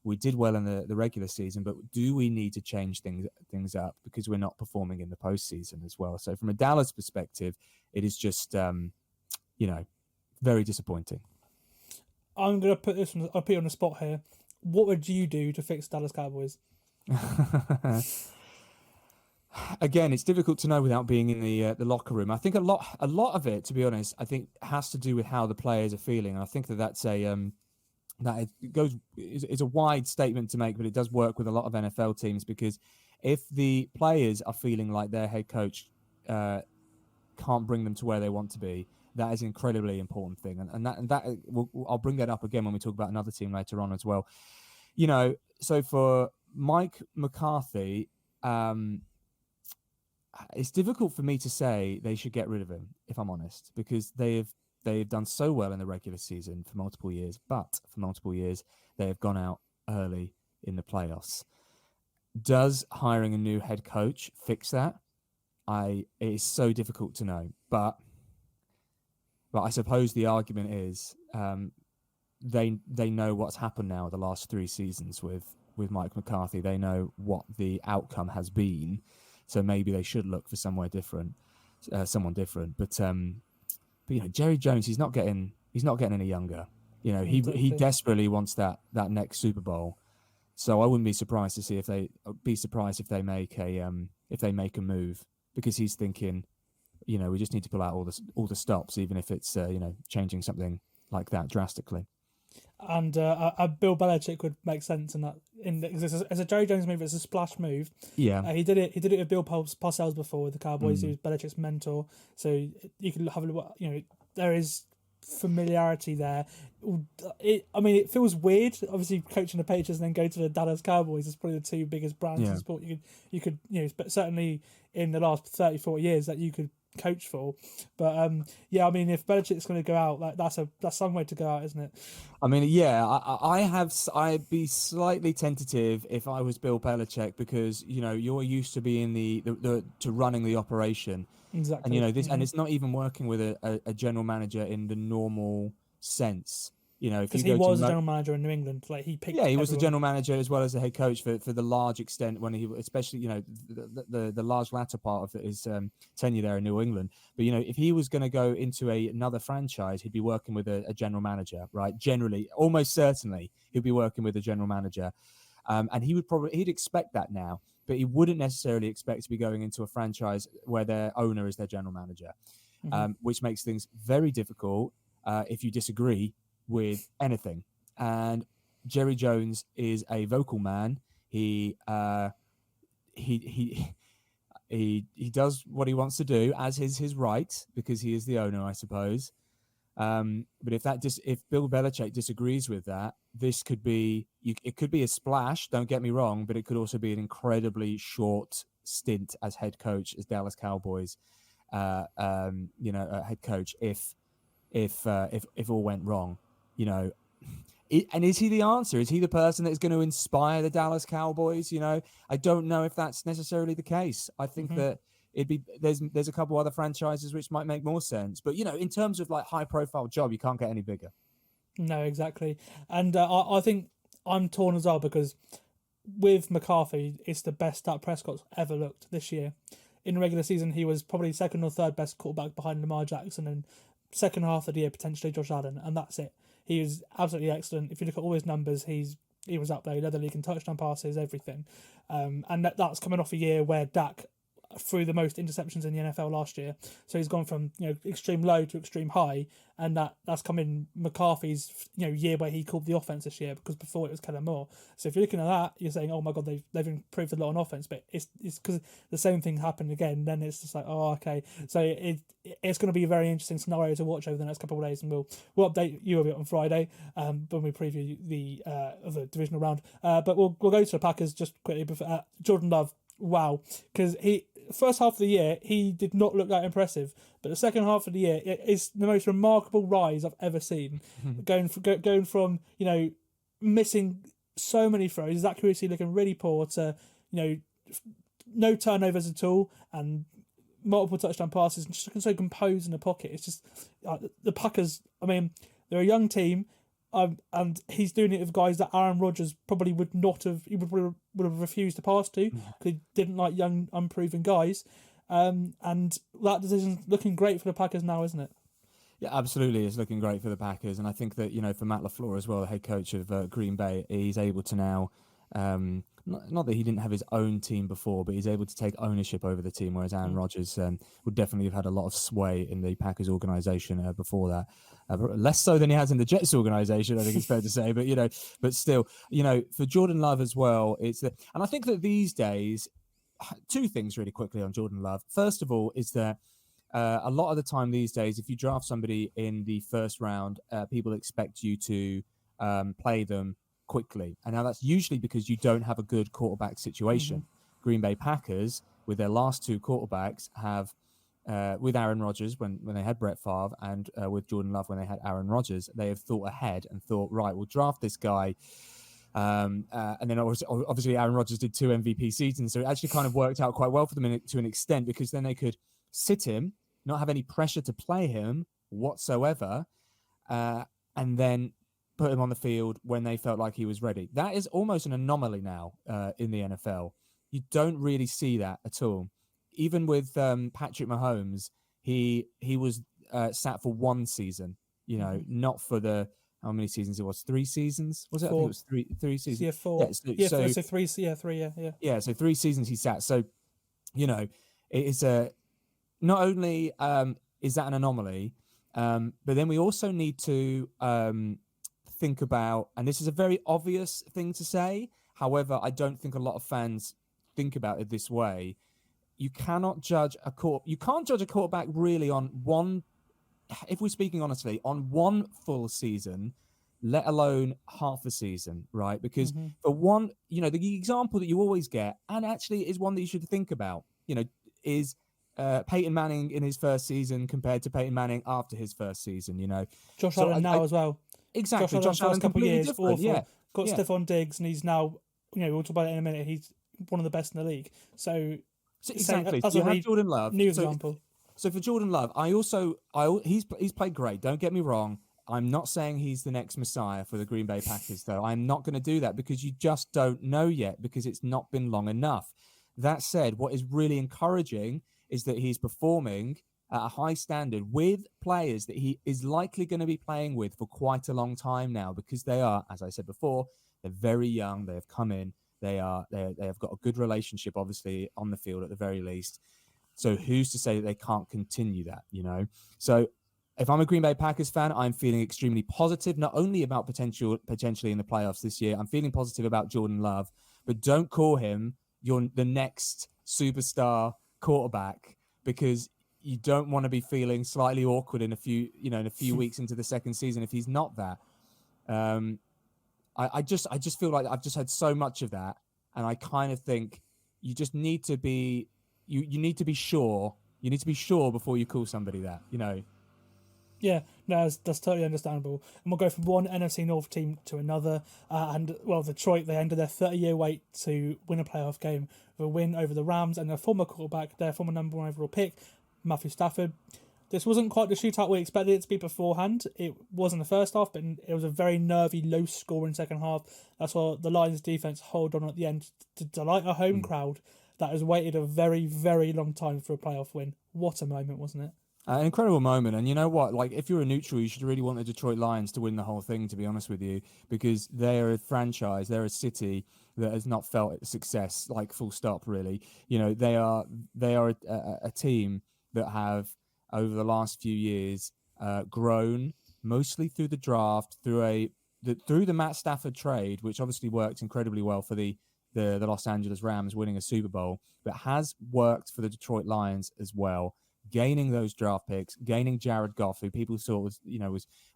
we did well in the regular season, but do we need to change things up because we're not performing in the postseason as well? So from a Dallas perspective, it is just, very disappointing. I'm going to I'll put you on the spot here. What would you do to fix Dallas Cowboys? Again, it's difficult to know without being in the locker room. I think a lot of it, to be honest, I think has to do with how the players are feeling. And I think that's it's a wide statement to make, but it does work with a lot of NFL teams, because if the players are feeling like their head coach can't bring them to where they want to be, that is an incredibly important thing. And I'll bring that up again when we talk about another team later on as well. So for Mike McCarthy, it's difficult for me to say they should get rid of him, if I'm honest, because they've done so well in the regular season for multiple years, but for multiple years, they have gone out early in the playoffs. Does hiring a new head coach fix that? It is so difficult to know, but I suppose the argument is they know what's happened now the last 3 seasons with Mike McCarthy. They know what the outcome has been, so maybe they should look for someone different. But Jerry Jones, he's not getting any younger. He desperately wants that next Super Bowl. So I wouldn't be surprised if they make a move, because he's thinking, we just need to pull out all the stops, even if it's changing something like that drastically. And Bill Belichick would make sense in that. As a Jerry Jones move, it's a splash move. Yeah, he did it with Bill Parcells before with the Cowboys. He was Belichick's mentor, so you can have a look. There is familiarity there. It feels weird, obviously, coaching the Patriots and then go to the Dallas Cowboys. It's probably the two biggest brands in sport. You could but certainly in the last 30-40 years that you could coach for. But if Belichick's going to go out, that's some way to go out, isn't it? I'd be slightly tentative if I was Bill Belichick, because you're used to being to running the operation. Exactly. And and it's not even working with a general manager in the normal sense. You know, if Because you he go to was a general manager in New England. Like he picked. yeah, he was the everyone. general manager as well as the head coach for the large extent when he, especially, you know, the large latter part of his tenure there in New England. But, you know, if he was going to go into another franchise, he'd be working with a general manager, right? Generally, almost certainly, he'd be working with a general manager. And he'd expect that now, but he wouldn't necessarily expect to be going into a franchise where their owner is their general manager, which makes things very difficult if you disagree with anything. And Jerry Jones is a vocal man. He does what he wants to do, as is his right, because he is the owner, I suppose. But if Bill Belichick disagrees with that, this could be it could be a splash. Don't get me wrong, but it could also be an incredibly short stint as head coach as Dallas Cowboys. Head coach if all went wrong, you know. And is he the answer? Is he the person that's going to inspire the Dallas Cowboys? You know, I don't know if that's necessarily the case. I think that there's a couple other franchises which might make more sense. But, you know, in terms of like high profile job, you can't get any bigger. No, exactly. And I think I'm torn as well because with McCarthy, it's the best Dak Prescott's ever looked this year. In the regular season, he was probably second or third best quarterback behind Lamar Jackson, and second half of the year, potentially Josh Allen, and that's it. He was absolutely excellent. If you look at all his numbers, he was up there. He led the league in touchdown passes, everything. And that's coming off a year where Dak threw the most interceptions in the NFL last year. So he's gone from, you know, extreme low to extreme high, and that's come in McCarthy's, you know, year where he called the offense this year, because before it was Kellen Moore. So if you're looking at that, you're saying, oh my God, they've improved a lot on offense, but it's because the same thing happened again. Then it's just like, oh, okay. So it's going to be a very interesting scenario to watch over the next couple of days, and we'll update you a bit on Friday when we preview the divisional round. But we'll go to the Packers just quickly. Before, Jordan Love, wow, because first half of the year, he did not look that impressive. But the second half of the year, it is the most remarkable rise I've ever seen. Going from, you know, missing so many throws, his accuracy looking really poor, to, you know, no turnovers at all, and multiple touchdown passes, and just looking so composed in the pocket. It's just the Packers, I mean, they're a young team. And he's doing it with guys that Aaron Rodgers probably would have refused to pass to, because he didn't like young, unproven guys. And that decision's looking great for the Packers now, isn't it? Yeah, absolutely. It's looking great for the Packers. And I think that, you know, for Matt LaFleur as well, the head coach of Green Bay, he's able to now, not that he didn't have his own team before, but he's able to take ownership over the team, whereas Aaron Rodgers would definitely have had a lot of sway in the Packers organization before that. Less so than he has in the Jets organization, I think it's fair to say. But, you know, but still, you know, for Jordan Love as well, and I think that these days, two things really quickly on Jordan Love. First of all, is that a lot of the time these days, if you draft somebody in the first round, people expect you to play them quickly. And now that's usually because you don't have a good quarterback situation. Green Bay Packers, with their last two quarterbacks, have with Aaron Rodgers when they had Brett Favre, and with Jordan Love when they had Aaron Rodgers, they have thought ahead and thought, right, we'll draft this guy. And then obviously Aaron Rodgers did 2 MVP seasons, so it actually kind of worked out quite well for them to an extent, because then they could sit him, not have any pressure to play him whatsoever, and then put him on the field when they felt like he was ready. That is almost an anomaly now in the NFL. You don't really see that at all. Even with Patrick Mahomes, he was sat for 1 season, you know, not for the, how many seasons it was? 3 seasons? Was it? 4. I think it was three seasons. Yeah, 4. Yeah, so 3, yeah. Yeah, so 3 seasons he sat. So, you know, it is not only is that an anomaly, but then we also need to think about, and this is a very obvious thing to say, however, I don't think a lot of fans think about it this way. You cannot judge you can't judge a quarterback really on one, if we're speaking honestly, on 1 full season, let alone half a season, right? Because for one, you know, the example that you always get, and actually is one that you should think about, you know, is Peyton Manning in his first season compared to Peyton Manning after his first season, you know. Josh Allen now as well. Exactly. Josh Allen completely different. Awful. Yeah. Got Stephon Diggs, and he's now, you know, we'll talk about it in a minute, he's one of the best in the league. So exactly. That's you a have Jordan Love. new example. So for Jordan Love, he's played great. Don't get me wrong. I'm not saying he's the next Messiah for the Green Bay Packers, though. I'm not going to do that because you just don't know yet because it's not been long enough. That said, what is really encouraging is that he's performing at a high standard with players that he is likely going to be playing with for quite a long time now because they are, as I said before, they're very young. They have come in. They have got a good relationship, obviously, on the field at the very least. So who's to say that they can't continue that, you know? So if I'm a Green Bay Packers fan, I'm feeling extremely positive, not only about potentially in the playoffs this year, I'm feeling positive about Jordan Love, but don't call him the next superstar quarterback because you don't want to be feeling slightly awkward in a few weeks into the second season if he's not that. I just feel like I've just had so much of that, and I kind of think you just need to be you need to be sure. You need to be sure before you call somebody that, you know. Yeah, no, that's totally understandable. And we'll go from one NFC North team to another. Detroit, they ended their 30-year wait to win a playoff game with a win over the Rams and their former quarterback, their former number one overall pick, Matthew Stafford. This wasn't quite the shootout we expected it to be beforehand. It was in the first half, but it was a very nervy, low-scoring second half. That's why the Lions' defense held on at the end to delight a home crowd that has waited a very, very long time for a playoff win. What a moment, wasn't it? An incredible moment. And you know what? Like, if you're a neutral, you should really want the Detroit Lions to win the whole thing, to be honest with you, because they're a franchise, they're a city that has not felt success, like full stop, really. You know, they are a team that have, over the last few years, grown mostly through the draft, through the Matt Stafford trade, which obviously worked incredibly well for the Los Angeles Rams winning a Super Bowl, but has worked for the Detroit Lions as well. Gaining those draft picks, gaining Jared Goff, who people thought was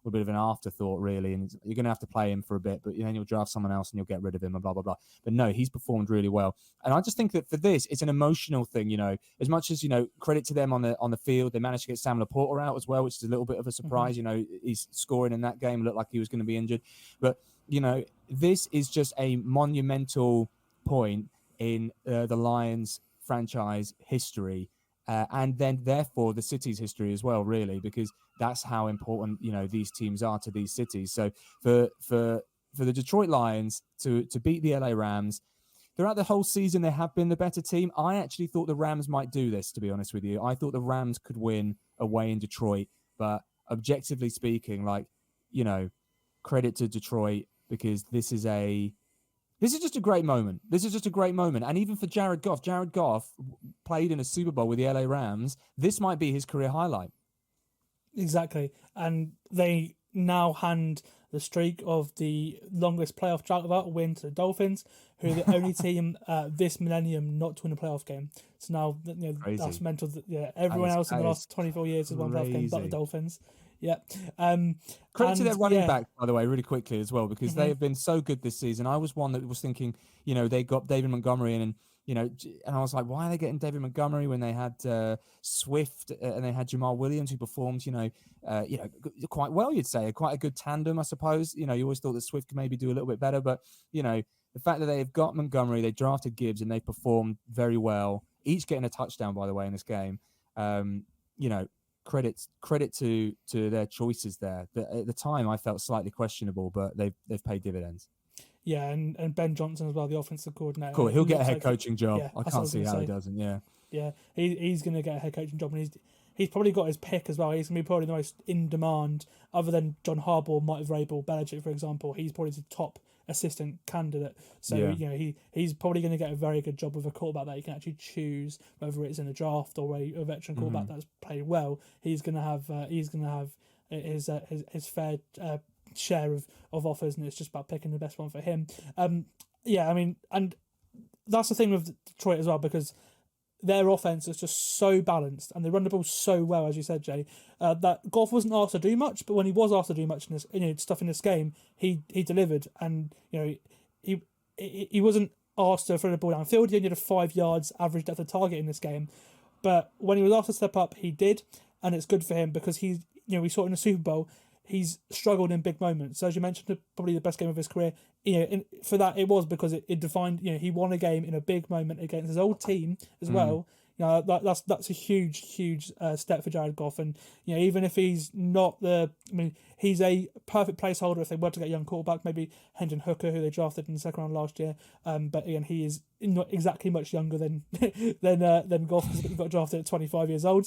a bit of an afterthought, really, and you're going to have to play him for a bit, but then you'll draft someone else and you'll get rid of him and blah, blah, blah. But no, he's performed really well. And I just think that for this, it's an emotional thing, you know, as much as, you know, credit to them on the field. They managed to get Sam Laporta out as well, which is a little bit of a surprise. You know, he's scoring in that game, looked like he was going to be injured. But, you know, this is just a monumental point in the Lions franchise history. And then, therefore, the city's history as well, really, because that's how important, you know, these teams are to these cities. So for the Detroit Lions to beat the LA Rams, throughout the whole season, they have been the better team. I actually thought the Rams might do this, to be honest with you. I thought the Rams could win away in Detroit. But objectively speaking, like, you know, credit to Detroit because this is just a great moment. This is just a great moment. And even for Jared Goff played in a Super Bowl with the LA Rams. This might be his career highlight. Exactly. And they now hand the streak of the longest playoff drought without a win to the Dolphins, who are the only team this millennium not to win a playoff game. So now, you know, that's mental. Yeah, everyone else in the last 24 years has won a playoff game but the Dolphins. Yeah. Credit to their running back, by the way, really quickly as well, because they have been so good this season. I was one that was thinking, you know, they got David Montgomery in, and, you know, and I was like, why are they getting David Montgomery when they had Swift and they had Jamal Williams, who performed, you know, quite well, you'd say, quite a good tandem, I suppose. You know, you always thought that Swift could maybe do a little bit better, but, you know, the fact that they've got Montgomery, they drafted Gibbs, and they performed very well, each getting a touchdown, by the way, in this game. You know, credit to their choices there. At the time, I felt slightly questionable, but they've paid dividends. Yeah, and Ben Johnson as well, the offensive coordinator. Cool, he'll get a head coaching job. Yeah, I can't see how he doesn't. Yeah, he's going to get a head coaching job, and he's probably got his pick as well. He's going to be probably the most in demand, other than John Harbaugh, Mike Vrabel, Belichick, for example. He's probably the top assistant candidate. So you know, he's probably going to get a very good job with a quarterback that he can actually choose, whether it's in a draft or a veteran quarterback that's played well. He's going to have his fair share of offers, and it's just about picking the best one for him. I mean, and that's the thing with Detroit as well, because their offense is just so balanced and they run the ball so well, as you said, Jay, that Goff wasn't asked to do much, but when he was asked to do much in this, you know, stuff in this game, he delivered. And, you know, he wasn't asked to throw the ball downfield. He only had a 5 yards average depth of target in this game, but when he was asked to step up, he did, and it's good for him because we saw it in the Super Bowl. He's struggled in big moments. So as you mentioned, probably the best game of his career. You know, for that it was because it defined. You know, he won a game in a big moment against his old team as well. That's a huge step for Jared Goff. And even if he's not he's a perfect placeholder if they were to get a young quarterback, maybe Hendon Hooker, who they drafted in the second round last year. But again, he is not exactly much younger than than Goff, because he got drafted at 25 years old.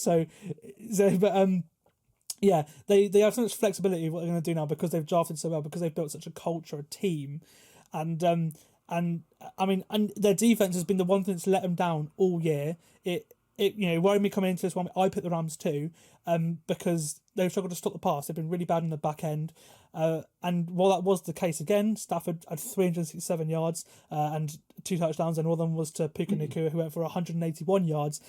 Yeah, they have so much flexibility of what they're going to do now, because they've drafted so well, because they've built such a culture, a team, and their defense has been the one thing that's let them down all year. It worried me coming into this one. I picked the Rams too, because they've struggled to stop the pass. They've been really bad in the back end, and while that was the case again, Stafford had 367 yards and 2 touchdowns, and one of them was to Puka Nacua, who went for 181 yards.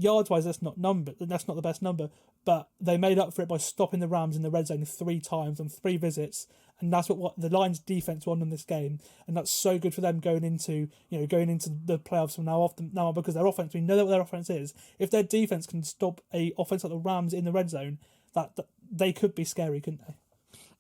Yards-wise, that's not the best number, but they made up for it by stopping the Rams in the red zone 3 times on 3 visits, and that's what the Lions' defense won in this game, and that's so good for them going into the playoffs from now on, because their offense, we know what their offense is. If their defense can stop a offense like the Rams in the red zone, that they could be scary, couldn't they?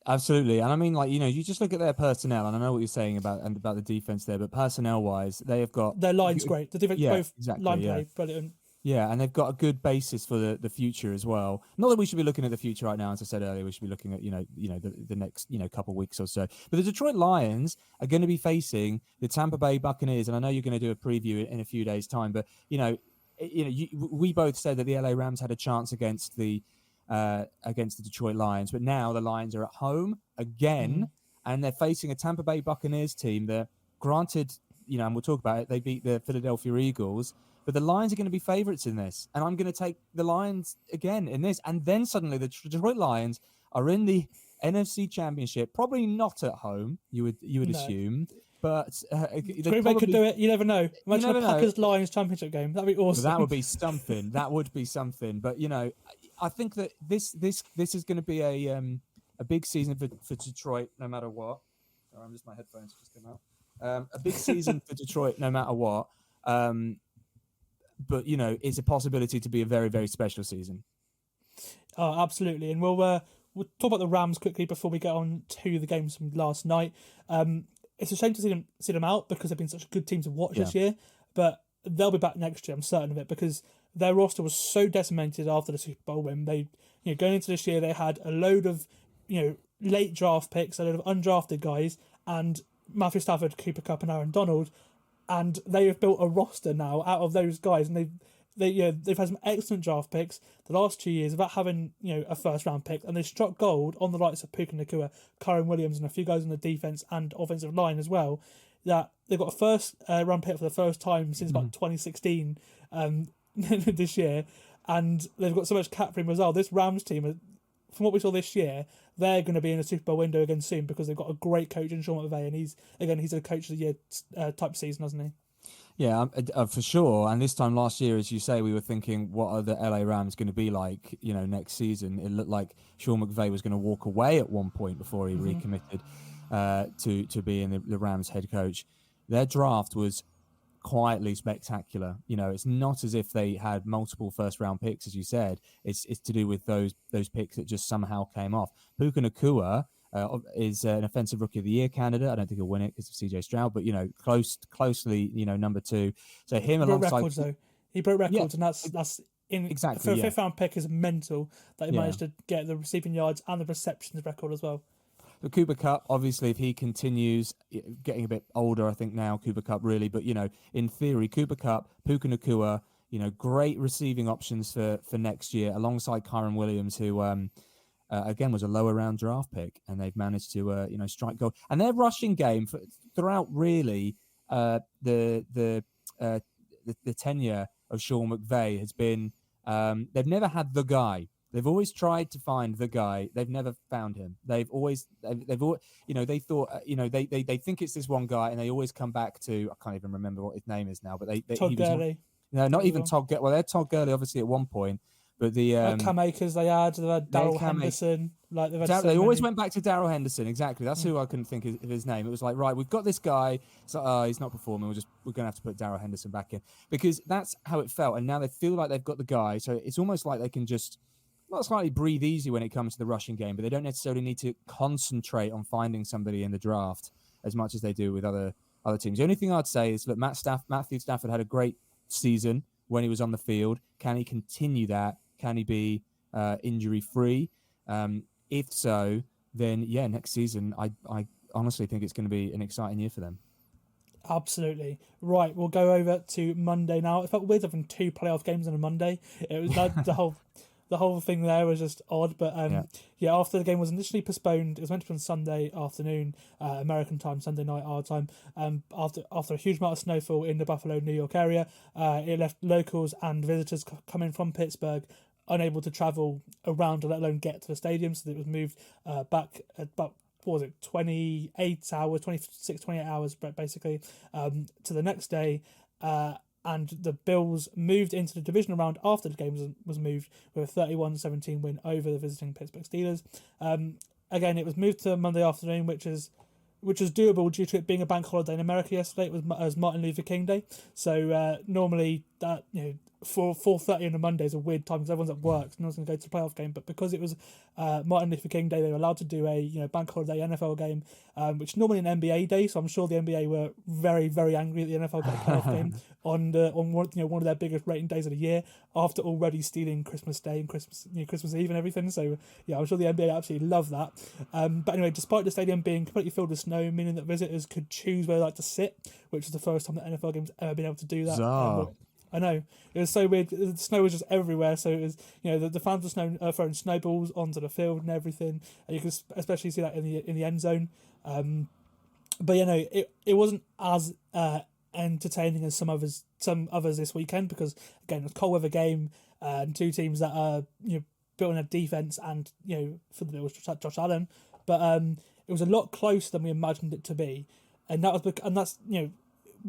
Absolutely. And I mean, you just look at their personnel, and I know what you're saying about the defense there, but personnel-wise, they have got... Their line's great. The defense, both exactly, line play, brilliant. Yeah, and they've got a good basis for the future as well. Not that we should be looking at the future right now, as I said earlier. We should be looking at the next couple of weeks or so. But the Detroit Lions are going to be facing the Tampa Bay Buccaneers, and I know you're going to do a preview in a few days' time. But we both said that the LA Rams had a chance against the Detroit Lions, but now the Lions are at home again, and they're facing a Tampa Bay Buccaneers team that, granted, and we'll talk about it, they beat the Philadelphia Eagles. But the Lions are going to be favourites in this, and I'm going to take the Lions again in this. And then suddenly the Detroit Lions are in the NFC Championship, probably not at home, you would assume. But Green Bay could do it. You never know. Imagine a Packers-Lions championship game. That'd be awesome. That would be something. That would be something. But I think that this is going to be a big season for Detroit, no matter what. Sorry, my headphones just came out. A big season for Detroit, no matter what. But it's a possibility to be a very, very special season. Oh, absolutely. And we'll talk about the Rams quickly before we get on to the games from last night. It's a shame to see them out, because they've been such a good team to watch this year. But they'll be back next year, I'm certain of it, because their roster was so decimated after the Super Bowl win. They, going into this year, they had a load of late draft picks, a load of undrafted guys, and Matthew Stafford, Cooper Kupp, and Aaron Donald. And they have built a roster now out of those guys, and they've had some excellent draft picks the last 2 years without having a first round pick, and they struck gold on the likes of Puka Nacua, Kyren Williams, and a few guys on the defense and offensive line as well. That they've got a first round pick for the first time since about 2016 this year, and they've got so much cap room as well. This Rams team, from what we saw this year, they're going to be in a Super Bowl window again soon, because they've got a great coach in Sean McVay, and he's a coach of the year type season, hasn't he? Yeah, for sure. And this time last year, as you say, we were thinking, what are the LA Rams going to be like, next season? It looked like Sean McVay was going to walk away at one point before he recommitted to being the Rams head coach. Their draft was quietly spectacular. It's not as if they had multiple first round picks, as you said. It's to do with those picks that just somehow came off. Puka Nacua is an offensive rookie of the year candidate. I don't think he'll win it because of CJ Stroud, but closely number 2. So him alongside records, though. He broke records, and that's exactly for a fifth round pick is mental that he managed to get the receiving yards and the receptions record as well. But Cooper Kupp, obviously, if he continues getting a bit older, I think now, Cooper Kupp really, but, in theory, Cooper Kupp, Puka Nacua, great receiving options for next year, alongside Kyren Williams, who, again, was a lower round draft pick, and they've managed to, strike gold. And their rushing game throughout really the tenure of Sean McVay has been, they've never had the guy. They've always tried to find the guy. They've never found him. They thought, they think it's this one guy, and they always come back to, I can't even remember what his name is now, but Todd Gurley. No, not even Todd Gurley. Well, they're Todd Gurley, obviously, at one point, but Cam Akers they've had Darrell Henderson. They always went back to Darrell Henderson, exactly. That's who I couldn't think of his name. It was like, right, we've got this guy. So he's not performing. We're going to have to put Darrell Henderson back in, because that's how it felt. And now they feel like they've got the guy. So it's almost like they can just not slightly breathe easy when it comes to the rushing game, but they don't necessarily need to concentrate on finding somebody in the draft as much as they do with other teams. The only thing I'd say is that Matthew Stafford had a great season. when he was on the field. Can he continue that? Can he be injury-free? If so, then yeah, next season, I honestly think it's going to be an exciting year for them. Absolutely. Right, we'll go over to Monday now. It felt weird having 2 playoff games on a Monday. It was like the whole thing there was just odd. But after the game was initially postponed, it was meant to be on Sunday afternoon, American time, Sunday night our time. After a huge amount of snowfall in the Buffalo, New York area, it left locals and visitors coming from Pittsburgh unable to travel around, let alone get to the stadium. So it was moved back about, what was it, 26, 28 hours basically, to the next day. And the Bills moved into the divisional round after the game was moved with a 31-17 win over the visiting Pittsburgh Steelers. Again, it was moved to Monday afternoon, which is doable due to it being a bank holiday in America yesterday. It was Martin Luther King Day, so normally that 4:30 on a Monday is a weird time because everyone's at work, so no one's going to go to the playoff game. But because it was Martin Luther King Day, they were allowed to do a bank holiday NFL game, which is normally an NBA day. So I'm sure the NBA were very, very angry that the NFL got a playoff game on one of their biggest rating days of the year after already stealing Christmas Day and Christmas Eve and everything. So yeah, I'm sure the NBA absolutely love that. But anyway, despite the stadium being completely filled with snow, meaning that visitors could choose where they like to sit, which is the first time that NFL games ever been able to do that. I know, it was so weird. The snow was just everywhere, so it was the fans were throwing snowballs onto the field and everything, and you could especially see that in the end zone. But it wasn't as entertaining as some others this weekend, because again, it was a cold weather game and 2 teams that are built on a defense, and for the Bills, Josh Allen, but it was a lot closer than we imagined it to be, and that's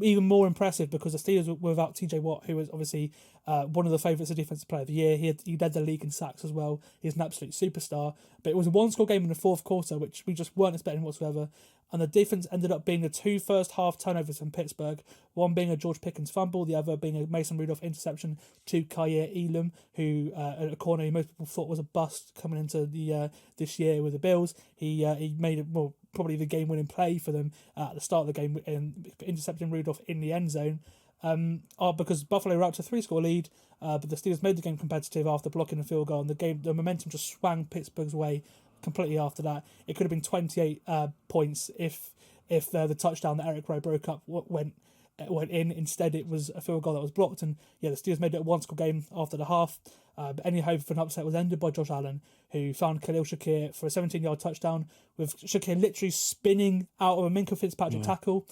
even more impressive because the Steelers were without TJ Watt, who was obviously one of the favourites of Defensive Player of the Year. He led the league in sacks as well. He's an absolute superstar. But it was a 1-score game in the fourth quarter, which we just weren't expecting whatsoever. And the defense ended up being the 2 first half turnovers from Pittsburgh, one being a George Pickens fumble, the other being a Mason Rudolph interception to Kyer Elam, who at a corner who most people thought was a bust coming into the this year with the Bills. He made it probably the game-winning play for them at the start of the game, intercepting Rudolph in the end zone. Because Buffalo were out to a 3-score lead, but the Steelers made the game competitive after blocking a field goal, and the momentum just swung Pittsburgh's way completely after that. It could have been 28 points if the touchdown that Eric Rowe broke up went in. Instead, it was a field goal that was blocked, and the Steelers made it a 1-score game after the half. But any hope for an upset was ended by Josh Allen, who found Khalil Shakir for a 17-yard touchdown, with Shakir literally spinning out of a Minkah Fitzpatrick tackle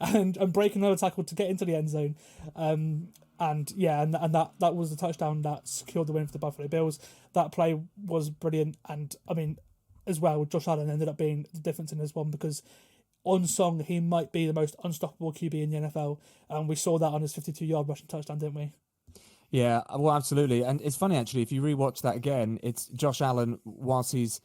and breaking another tackle to get into the end zone. And that was the touchdown that secured the win for the Buffalo Bills. That play was brilliant, and I mean, as well, Josh Allen ended up being the difference in this one, because on song he might be the most unstoppable QB in the NFL, and we saw that on his 52-yard rushing touchdown, didn't we? Yeah, well, absolutely. And it's funny, actually, if you rewatch that again, it's Josh Allen, whilst he's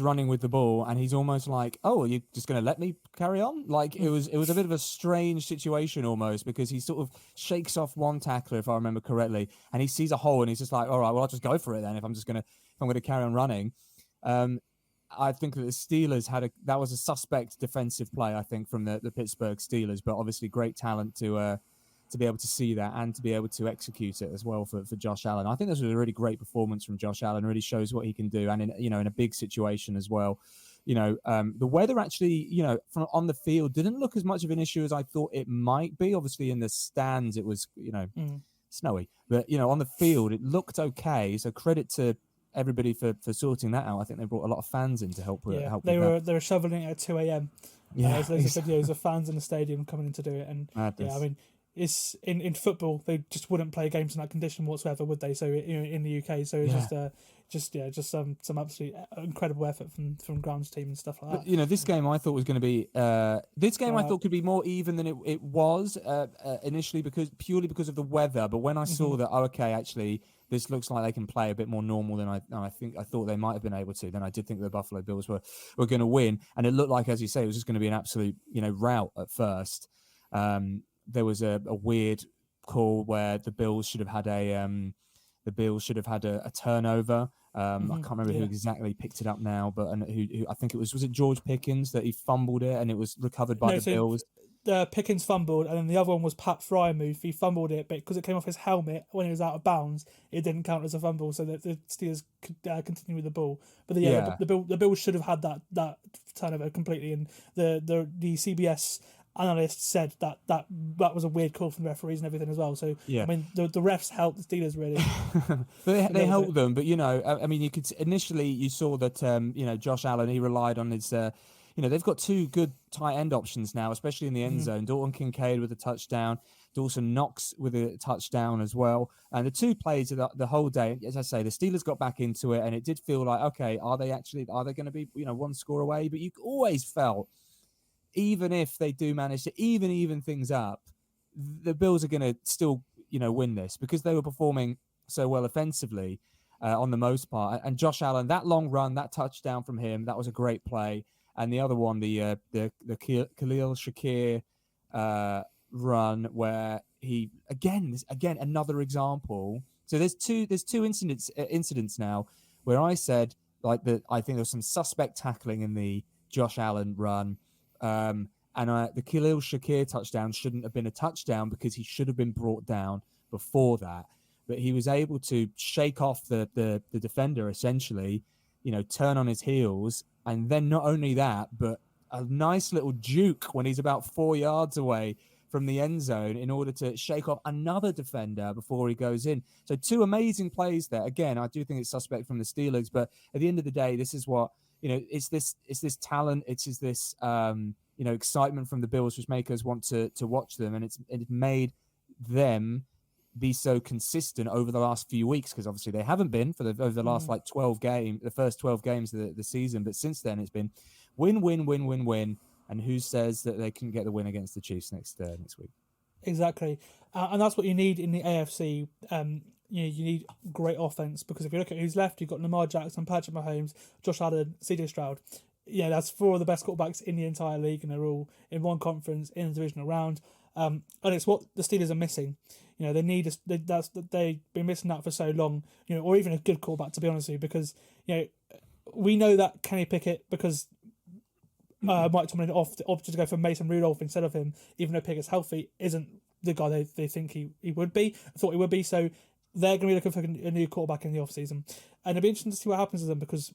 running with the ball, and he's almost like, oh, are you just going to let me carry on? Like, it was a bit of a strange situation almost, because he sort of shakes off one tackler, if I remember correctly, and he sees a hole, and he's just like, all right, well, I'll just go for it then if I'm going to carry on running. I think that the Steelers that was a suspect defensive play, I think, from the Pittsburgh Steelers, but obviously great talent to be able to see that and to be able to execute it as well for Josh Allen. I think this was a really great performance from Josh Allen. Really shows what he can do, and in a big situation as well. The weather actually, from on the field didn't look as much of an issue as I thought it might be. Obviously in the stands it was snowy, but on the field it looked okay. So credit to everybody for sorting that out. I think they brought a lot of fans in to help. They were shoveling it at 2 a.m. There's videos of fans in the stadium coming in to do it, and madness. I mean, it's in football they just wouldn't play games in that condition whatsoever, would they? So in the UK, so it's just some absolute incredible effort from grounds team and stuff like that. But, this game I thought was going to be I thought could be more even than it was initially, purely because of the weather. But when I saw that, actually this looks like they can play a bit more normal than I thought they might have been able to, then I did think the Buffalo Bills were going to win, and it looked like, as you say, it was just going to be an absolute rout at first. There was a weird call where the Bills should have had a turnover. I can't remember who exactly picked it up now, but who I think it was it George Pickens that he fumbled it and it was recovered by the Bills. Pickens fumbled, and then the other one was Pat Fryermuth. He fumbled it, but because it came off his helmet when he was out of bounds, it didn't count as a fumble, so that the Steelers could continue with the ball. But the Bills should have had that turnover completely, and the CBS analyst said that was a weird call from the referees and everything as well. So Yeah. I mean, the refs helped the Steelers really. They helped them, but I mean, you could initially you saw that Josh Allen, he relied on his. They've got two good tight end options now, especially in the end zone. Dalton Kincaid with a touchdown, Dawson Knox with a touchdown as well. And the two plays of the whole day, as I say, the Steelers got back into it, and it did feel like, okay, are they going to be one score away? But you always felt, even if they do manage to even things up, the Bills are going to still win this because they were performing so well offensively on the most part. And Josh Allen, that long run, that touchdown from him, that was a great play. And the other one, the Khalil Shakir run, where he again another example. So there's two incidents now where I said I think there's some suspect tackling in the Josh Allen run, and the Khalil Shakir touchdown shouldn't have been a touchdown because he should have been brought down before that. But he was able to shake off the defender essentially, turn on his heels. And then not only that, but a nice little juke when he's about 4 yards away from the end zone in order to shake off another defender before he goes in. So two amazing plays there. Again, I do think it's suspect from the Steelers, but at the end of the day, this is what, it's this talent. It's this, excitement from the Bills, which make us want to watch them. And it's made them be so consistent over the last few weeks, because obviously they haven't been over the last 12 games, the first 12 games of the season. But since then, it's been win. And who says that they couldn't get the win against the Chiefs next week? Exactly. And that's what you need in the AFC. You need great offense, because if you look at who's left, you've got Lamar Jackson, Patrick Mahomes, Josh Allen, CJ Stroud. Yeah, that's four of the best quarterbacks in the entire league, and they're all in one conference in the divisional round. And it's what the Steelers are missing. They need they've been missing that for so long. Or even a good quarterback, to be honest with you, because we know that Kenny Pickett, because Mike Tomlin opted to go for Mason Rudolph instead of him, even though Pickett's healthy, isn't the guy they think he would be. I thought he would be. So they're going to be looking for a new quarterback in the offseason. And it'll be interesting to see what happens to them, because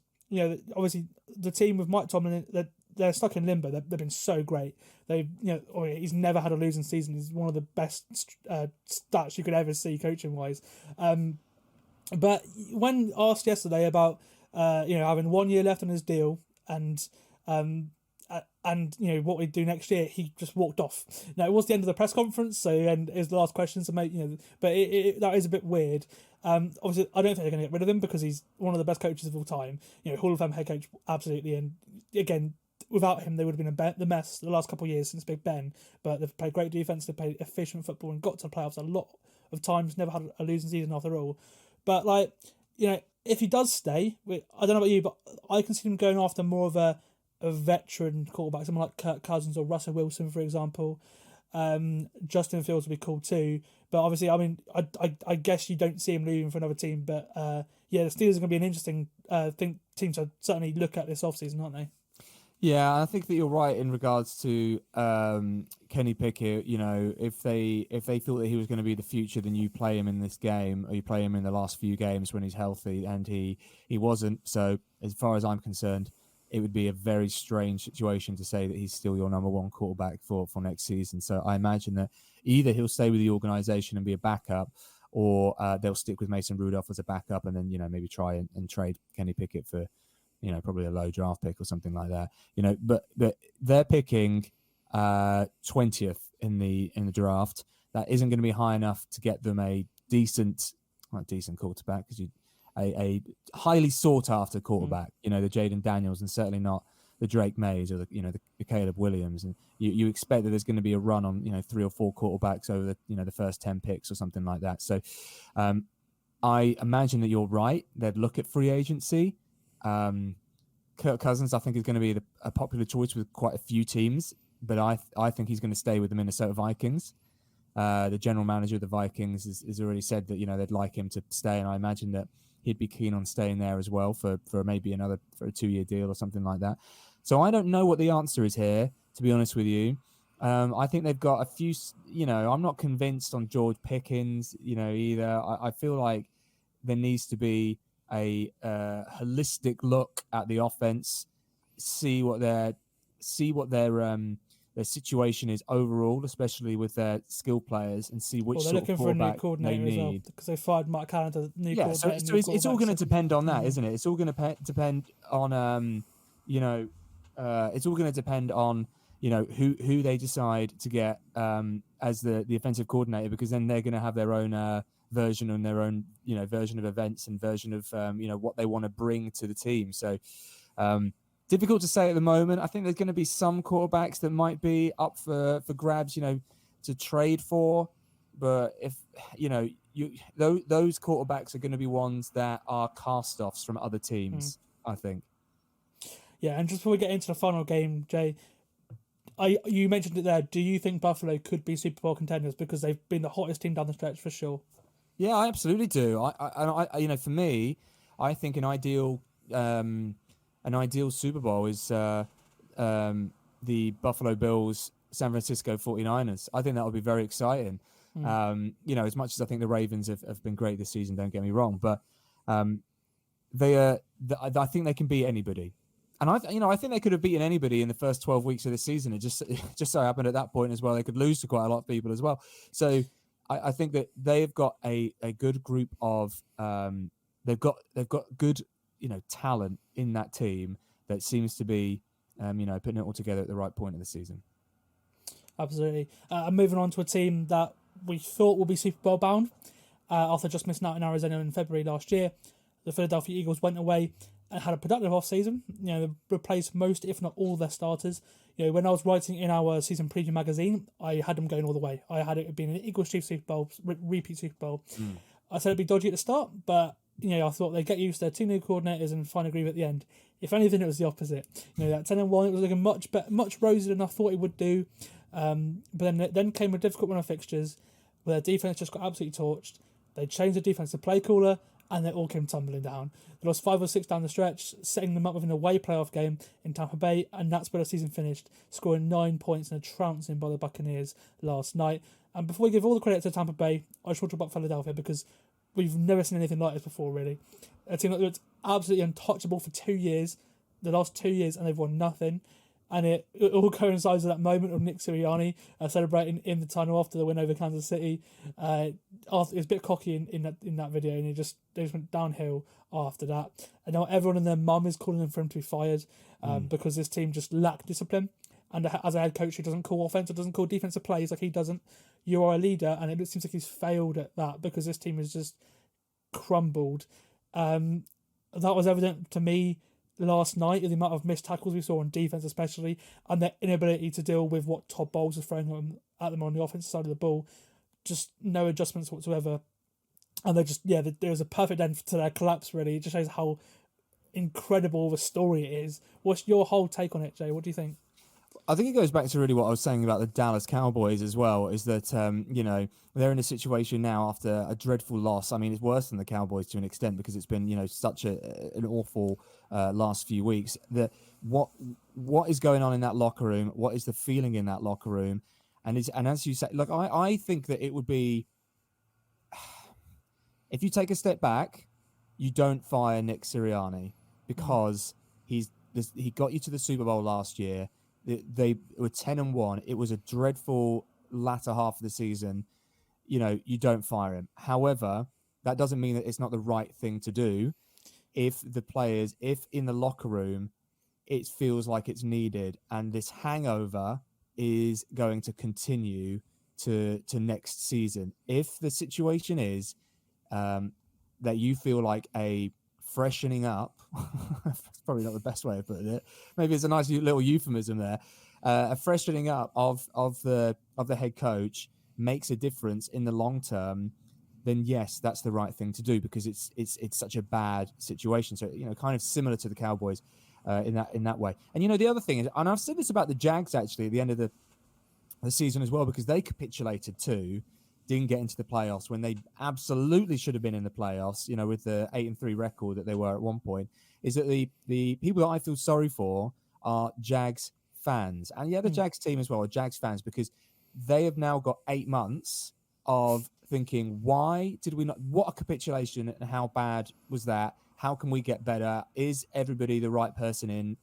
obviously the team with Mike Tomlin, they're stuck in limbo. They've been so great. He's never had a losing season. He's one of the best stats you could ever see coaching wise. But when asked yesterday about having 1 year left on his deal and what we do next year, he just walked off. Now it was the end of the press conference, and his last question to make but that is a bit weird. Obviously, I don't think they're going to get rid of him, because he's one of the best coaches of all time. Hall of Fame head coach, absolutely. And again, without him, they would have been the mess the last couple of years since Big Ben. But they've played great defense, they've played efficient football, and got to the playoffs a lot of times. Never had a losing season after all. But if he does stay, I don't know about you, but I can see him going after more of a veteran quarterback, someone like Kirk Cousins or Russell Wilson, for example. Justin Fields would be cool too. But obviously, I mean, I guess you don't see him leaving for another team. But the Steelers are going to be an interesting team to certainly look at this offseason, aren't they? Yeah, I think that you're right in regards to Kenny Pickett. If they thought that he was going to be the future, then you play him in this game, or you play him in the last few games when he's healthy, and he wasn't. So as far as I'm concerned, it would be a very strange situation to say that he's still your number one quarterback for next season. So I imagine that either he'll stay with the organization and be a backup, or they'll stick with Mason Rudolph as a backup, and then maybe try and trade Kenny Pickett for probably a low draft pick or something like that. But they're picking 20th in the draft. That isn't going to be high enough to get them a decent quarterback, because a highly sought after quarterback, the Jaden Daniels, and certainly not the Drake Mays or the Caleb Williams. And you expect that there's going to be a run on 3 or 4 quarterbacks over the first 10 picks or something like that. So I imagine that you're right. They'd look at free agency. Kirk Cousins, I think, is going to be a popular choice with quite a few teams, but I think he's going to stay with the Minnesota Vikings. The general manager of the Vikings has already said that they'd like him to stay, and I imagine that he'd be keen on staying there as well for maybe for a 2-year deal or something like that. So I don't know what the answer is here, to be honest with you. I think they've got a few. I'm not convinced on George Pickens. Either. I feel like there needs to be a holistic look at the offense, see what their situation is overall, especially with their skill players, and see which They're sort looking of for a new quarterback they coordinator as well need. because they fired Mark Canada, new coordinator. So it's all going to depend on that, isn't it? It's all going to depend on it's all going to depend on who they decide to get as the offensive coordinator, because then they're going to have their own version and their own version of events and version of what they want to bring to the team. So difficult to say at the moment. I think there's going to be some quarterbacks that might be up for grabs, to trade for, but if those quarterbacks are going to be ones that are cast-offs from other teams, I think. Yeah, and just before we get into the final game, Jay, you mentioned it there. Do you think Buffalo could be Super Bowl contenders because they've been the hottest team down the stretch for sure? Yeah, I absolutely do. I for me, I think an ideal Super Bowl is the Buffalo Bills, San Francisco 49ers. I think that would be very exciting. As much as I think the Ravens have been great this season, don't get me wrong, but I think they can beat anybody. And I think they could have beaten anybody in the first 12 weeks of the season. It just so happened at that point as well, they could lose to quite a lot of people as well. So I think that they've got a good group of they've got good talent in that team that seems to be putting it all together at the right point of the season. Absolutely. And moving on to a team that we thought would be Super Bowl bound after just missing out in Arizona in February last year. The Philadelphia Eagles went away and had a productive off-season. They replaced most, if not all, their starters. When I was writing in our season preview magazine, I had them going all the way. I had it being an Eagles-Chiefs Super Bowl, repeat Super Bowl. I said it'd be dodgy at the start, but I thought they'd get used to their two new coordinators and find a groove at the end. If anything, it was the opposite. That 10-1, it was looking much rosier than I thought it would do. But then came a difficult run of fixtures where their defense just got absolutely torched. They changed the defense to play caller, and they all came tumbling down. They lost 5 or 6 down the stretch, setting them up with an away playoff game in Tampa Bay, and that's where the season finished, scoring 9 points and a trouncing by the Buccaneers last night. And before we give all the credit to Tampa Bay, I just want to talk about Philadelphia because we've never seen anything like this before, really. A team that looked absolutely untouchable for 2 years, the last 2 years, and they've won nothing. And it all coincides with that moment of Nick Sirianni celebrating in the tunnel after the win over Kansas City. It was a bit cocky in that video, and they just went downhill after that. And now everyone and their mum is calling for him to be fired because this team just lacked discipline. And as a head coach who doesn't call offense or doesn't call defensive plays like he doesn't, you are a leader, and it seems like he's failed at that because this team has just crumbled. That was evident to me last night, the amount of missed tackles we saw on defense especially, and their inability to deal with what Todd Bowles was throwing at them on the offensive side of the ball. Just no adjustments whatsoever. And there was a perfect end to their collapse, really. It just shows how incredible the story is. What's your whole take on it, Jay? What do you think? I think it goes back to really what I was saying about the Dallas Cowboys as well, is that, they're in a situation now after a dreadful loss. I mean, it's worse than the Cowboys to an extent because it's been, such an awful last few weeks. That what is going on in that locker room? What is the feeling in that locker room? And as you say, look, I think that it would be, if you take a step back, you don't fire Nick Sirianni because he got you to the Super Bowl last year. They were 10-1. It was a dreadful latter half of the season. You don't fire him. However, that doesn't mean that it's not the right thing to do if in the locker room, it feels like it's needed. And this hangover is going to continue to next season. If the situation is that you feel like a freshening up, that's probably not the best way of putting it. Maybe it's a nice little euphemism there. A freshening up of the head coach makes a difference in the long term. Then yes, that's the right thing to do because it's such a bad situation. So kind of similar to the Cowboys in that way. And the other thing is, and I've said this about the Jags actually at the end of the season as well, because they capitulated too. Didn't get into the playoffs when they absolutely should have been in the playoffs, with the 8-3 record that they were at one point, is that the people that I feel sorry for are Jags fans, and the Jags team as well, Jags fans, because they have now got 8 months of thinking, why did we not? What a capitulation, and how bad was that? How can we get better? Is everybody the right person in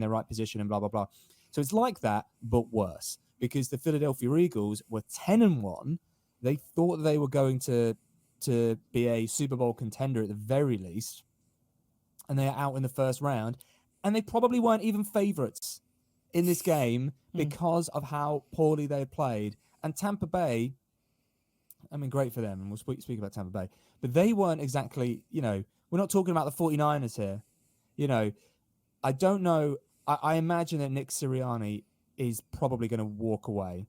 their right position, and blah blah blah. So it's like that, but worse, because the Philadelphia Eagles were 10-1. They thought they were going to be a Super Bowl contender at the very least, and they are out in the first round, and they probably weren't even favorites in this game because of how poorly they played. And Tampa Bay, I mean, great for them, and we'll speak about Tampa Bay, but they weren't exactly, we're not talking about the 49ers here. I don't know. I imagine that Nick Sirianni is probably going to walk away.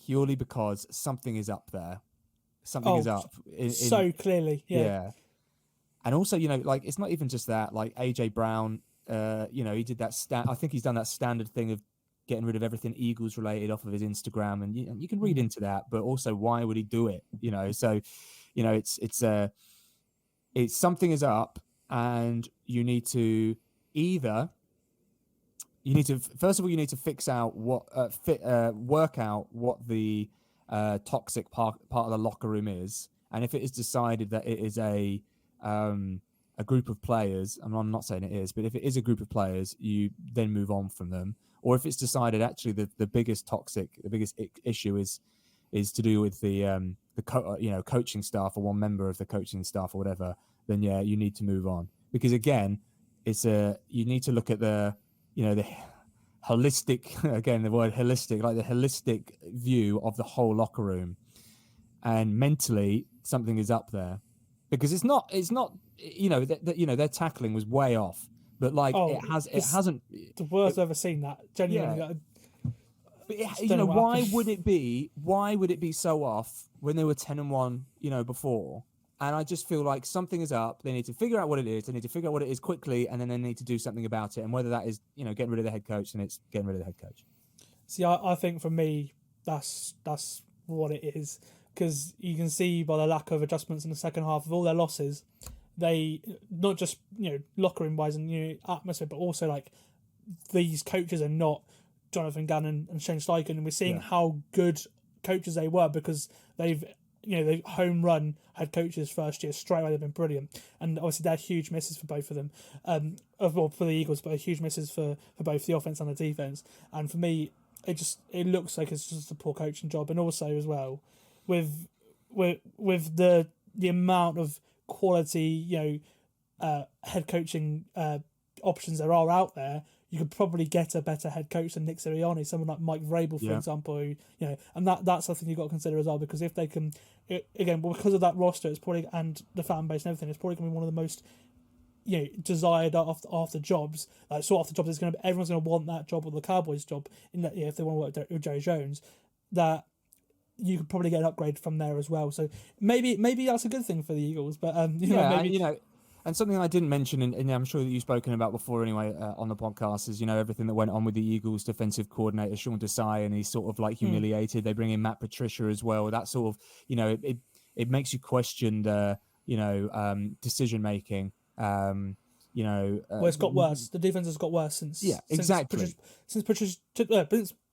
Purely because something is up there. Something is up. So clearly, yeah. And also, it's not even just that. Like AJ Brown, he did that. I think he's done that standard thing of getting rid of everything Eagles related off of his Instagram, and you can read into that. But also, why would he do it? So, it's something is up, and you need to first of all, you need to fix out work out what the toxic part of the locker room is, and if it is decided that it is a group of players, and I'm not saying it is, but if it is a group of players, you then move on from them. Or if it's decided actually the biggest issue is to do with the coaching staff or one member of the coaching staff or whatever, then you need to move on, because again, you need to look at the holistic, again, the word holistic, like the holistic view of the whole locker room, and mentally something is up there, because it's not, their tackling was way off, but it hasn't. The worst I've ever seen that. Genuinely. Yeah. But why would it be so off when they were 10-1, before? And I just feel like something is up. They need to figure out what it is. They need to figure out what it is quickly, and then they need to do something about it. And whether that is, getting rid of the head coach, then it's getting rid of the head coach. See, I think for me, that's what it is, because you can see by the lack of adjustments in the second half of all their losses, they not just locker room wise and atmosphere, but also like these coaches are not Jonathan Gannon and Shane Steichen, and we're seeing how good coaches they were, because they've home run head coaches first year straight away. They've been brilliant, and obviously they're huge misses for both of them. For the Eagles, but huge misses for both the offense and the defense. And for me, it looks like it's just a poor coaching job, and also as well with the amount of quality head coaching options there are out there. You could probably get a better head coach than Nick Sirianni, someone like Mike Vrabel, for example, who, and that's something you've got to consider as well, because if they can, because of that roster, it's probably, and the fan base and everything, it's probably going to be one of the most, desired after jobs. After jobs, everyone's going to want that job, or the Cowboys job, in that, if they want to work with Jerry Jones, that you could probably get an upgrade from there as well. So maybe that's a good thing for the Eagles, but And something I didn't mention, and I'm sure that you've spoken about before anyway on the podcast, is everything that went on with the Eagles defensive coordinator Sean Desai, and he's sort of like humiliated. They bring in Matt Patricia as well. That sort of it makes you question the decision making. Well, it's got worse. The defense has got worse since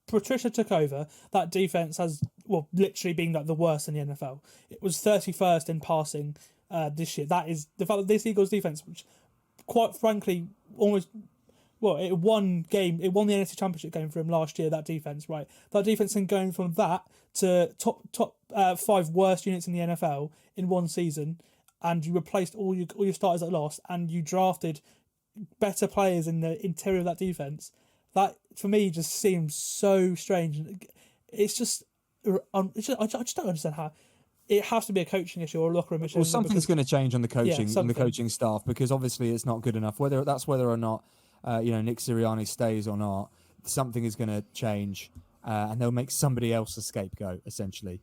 Patricia took over. That defense has literally been like the worst in the NFL. It was 31st in passing. This year. That is the fact that this Eagles defense, which quite frankly it won the NFC Championship game for him last year. That defense, right? That defense then going from that to top 5 worst units in the NFL in one season, and you replaced all your starters that lost, and you drafted better players in the interior of that defense. That for me just seems so strange. I just don't understand how. It has to be a coaching issue or a locker room issue. Well, something's going to change on the coaching staff, because obviously it's not good enough. Whether or not Nick Sirianni stays or not, something is going to change, and they'll make somebody else a scapegoat, essentially.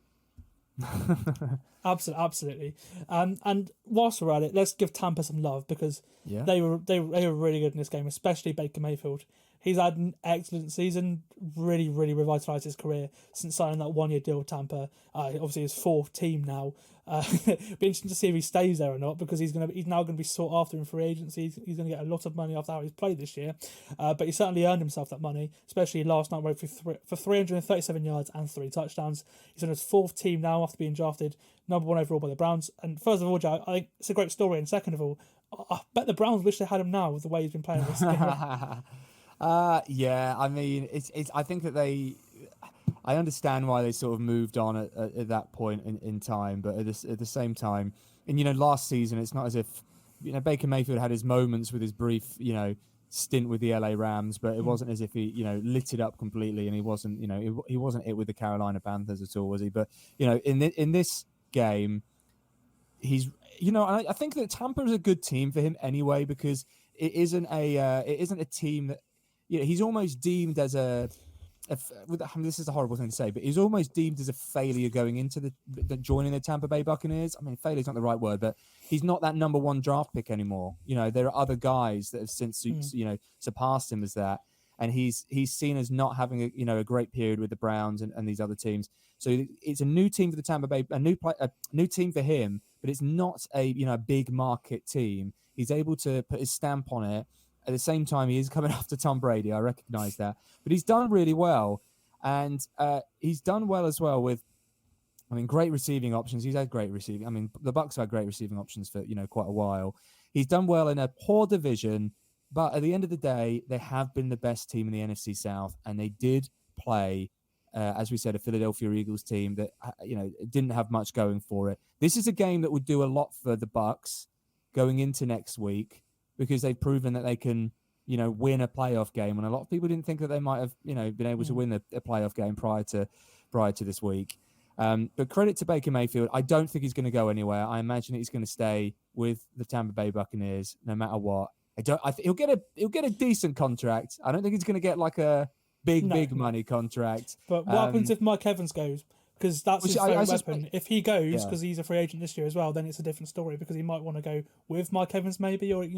Absolutely. And whilst we're at it, let's give Tampa some love, because they were really good in this game, especially Baker Mayfield. He's had an excellent season, really, really revitalised his career since signing that 1-year deal with Tampa. Obviously, his fourth team now. Be interesting to see if he stays there or not, because he's now going to be sought after in free agency. He's going to get a lot of money after how he's played this year, but he certainly earned himself that money, especially last night where he for 337 yards and 3 touchdowns. He's on his 4th team now after being drafted number 1 overall by the Browns. And first of all, Joe, I think it's a great story, and second of all, I bet the Browns wish they had him now with the way he's been playing this game. Yeah, I mean, it's. I think that I understand why they sort of moved on at that point in time, but at the same time, and last season, it's not as if Baker Mayfield had his moments with his brief stint with the LA Rams, but it wasn't as if he lit it up completely, and he wasn't he wasn't it with the Carolina Panthers at all, was he? But in this game, he's I think that Tampa is a good team for him anyway, because it isn't a team that he's almost deemed as this is a horrible thing to say, but he's almost deemed as a failure going into joining the Tampa Bay Buccaneers. I mean, failure is not the right word, but he's not that number 1 draft pick anymore. There are other guys that have since surpassed him as that, and he's seen as not having a great period with the Browns and these other teams. So it's a new team for the Tampa Bay, a new team for him, but it's not a big market team. He's able to put his stamp on it. At the same time, he is coming after Tom Brady. I recognize that, but he's done really well, and he's done well as well with, great receiving options. He's had great receiving. I mean, the Bucs have had great receiving options for quite a while. He's done well in a poor division, but at the end of the day, they have been the best team in the NFC South, and they did play, as we said, a Philadelphia Eagles team that didn't have much going for it. This is a game that would do a lot for the Bucs going into next week, because they've proven that they can, win a playoff game. And a lot of people didn't think that they might have, been able to win a playoff game prior to this week. But credit to Baker Mayfield. I don't think he's going to go anywhere. I imagine he's going to stay with the Tampa Bay Buccaneers no matter what. He'll get a decent contract. I don't think he's going to get like a big money contract. But what happens if Mike Evans goes? Because that's his favourite weapon. If he goes, because he's a free agent this year as well, then it's a different story, because he might want to go with Mike Evans maybe, or if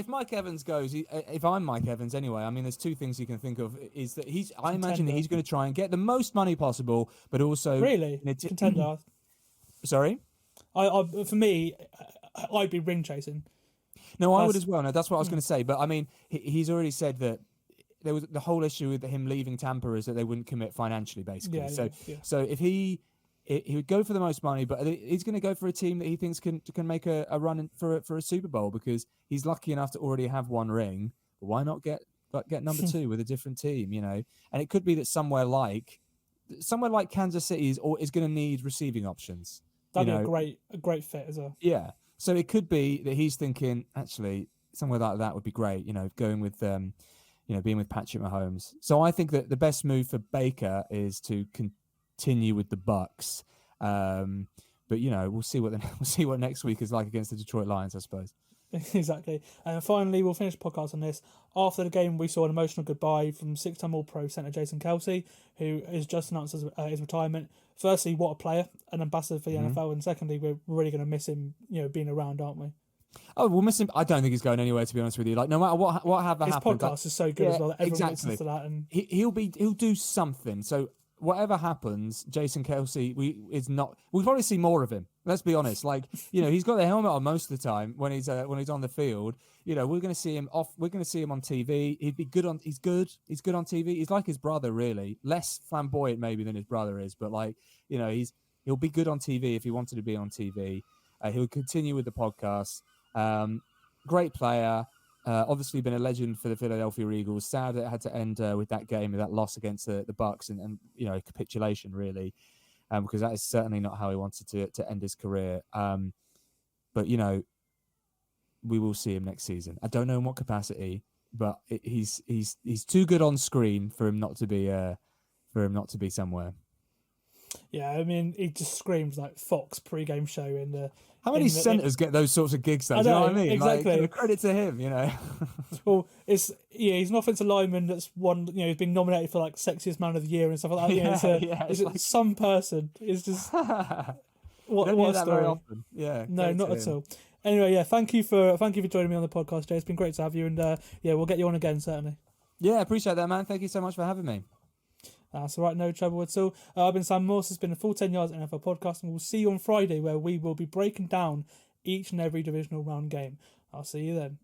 Mike Evans goes, if I'm Mike Evans anyway, I mean, there's 2 things you can think of. Is that I imagine that he's going to try and get the most money possible, but also contender. Sorry, for me, I'd be ring chasing. No, I would as well. No, that's what I was going to say. But I mean, he's already said that. There was the whole issue with him leaving Tampa is that they wouldn't commit financially, basically. So if he would go for the most money, but he's going to go for a team that he thinks can make a run for a Super Bowl, because he's lucky enough to already have 1 ring. But why not get number 2 with a different team? And it could be that somewhere like Kansas City is going to need receiving options. That'd be a great fit as well. Yeah. So it could be that he's thinking, actually, somewhere like that would be great. Going with being with Patrick Mahomes. So I think that the best move for Baker is to continue with the Bucs. But we'll see what next week is like against the Detroit Lions, I suppose. Exactly. And finally, we'll finish the podcast on this. After the game, we saw an emotional goodbye from 6-time All-Pro centre Jason Kelce, who has just announced his retirement. Firstly, what a player, an ambassador for the NFL, and secondly, we're really going to miss him, being around, aren't we? Oh, we'll miss him. I don't think he's going anywhere, to be honest with you. Like, no matter what happened, his podcast is so good as well. That everyone listens to that, and he'll do something. So whatever happens, Jason Kelce, we'll probably see more of him. Let's be honest. Like, he's got the helmet on most of the time when he's on the field. We're going to see him off. We're going to see him on TV. He'd be good on. He's good on TV. He's like his brother, really. Less flamboyant maybe than his brother is, but he'll be good on TV if he wanted to be on TV. He'll continue with the podcast. Great player, obviously been a legend for the Philadelphia Eagles. Sad that it had to end with that game, with that loss against the Bucs, and capitulation really, because that is certainly not how he wanted to end his career. But we will see him next season. I don't know in what capacity, but he's too good on screen for him not to be somewhere. Yeah, I mean, he just screams like Fox pre-game show in the. How many centers get those sorts of gigs, though? Do you know what I mean? Exactly. Like, credit to him, Well, he's an offensive lineman that's won. He's been nominated for like sexiest man of the year and stuff like that. It's like some person. It's just what a story. Very often. Yeah. No, not at all. Anyway, yeah, thank you for joining me on the podcast, Jay. It's been great to have you, and yeah, we'll get you on again certainly. Yeah, appreciate that, man. Thank you so much for having me. That's all right, no trouble at all. I've been Sam Morse. It's been a full 10 yards NFL podcast, and we'll see you on Friday where we will be breaking down each and every divisional round game. I'll see you then.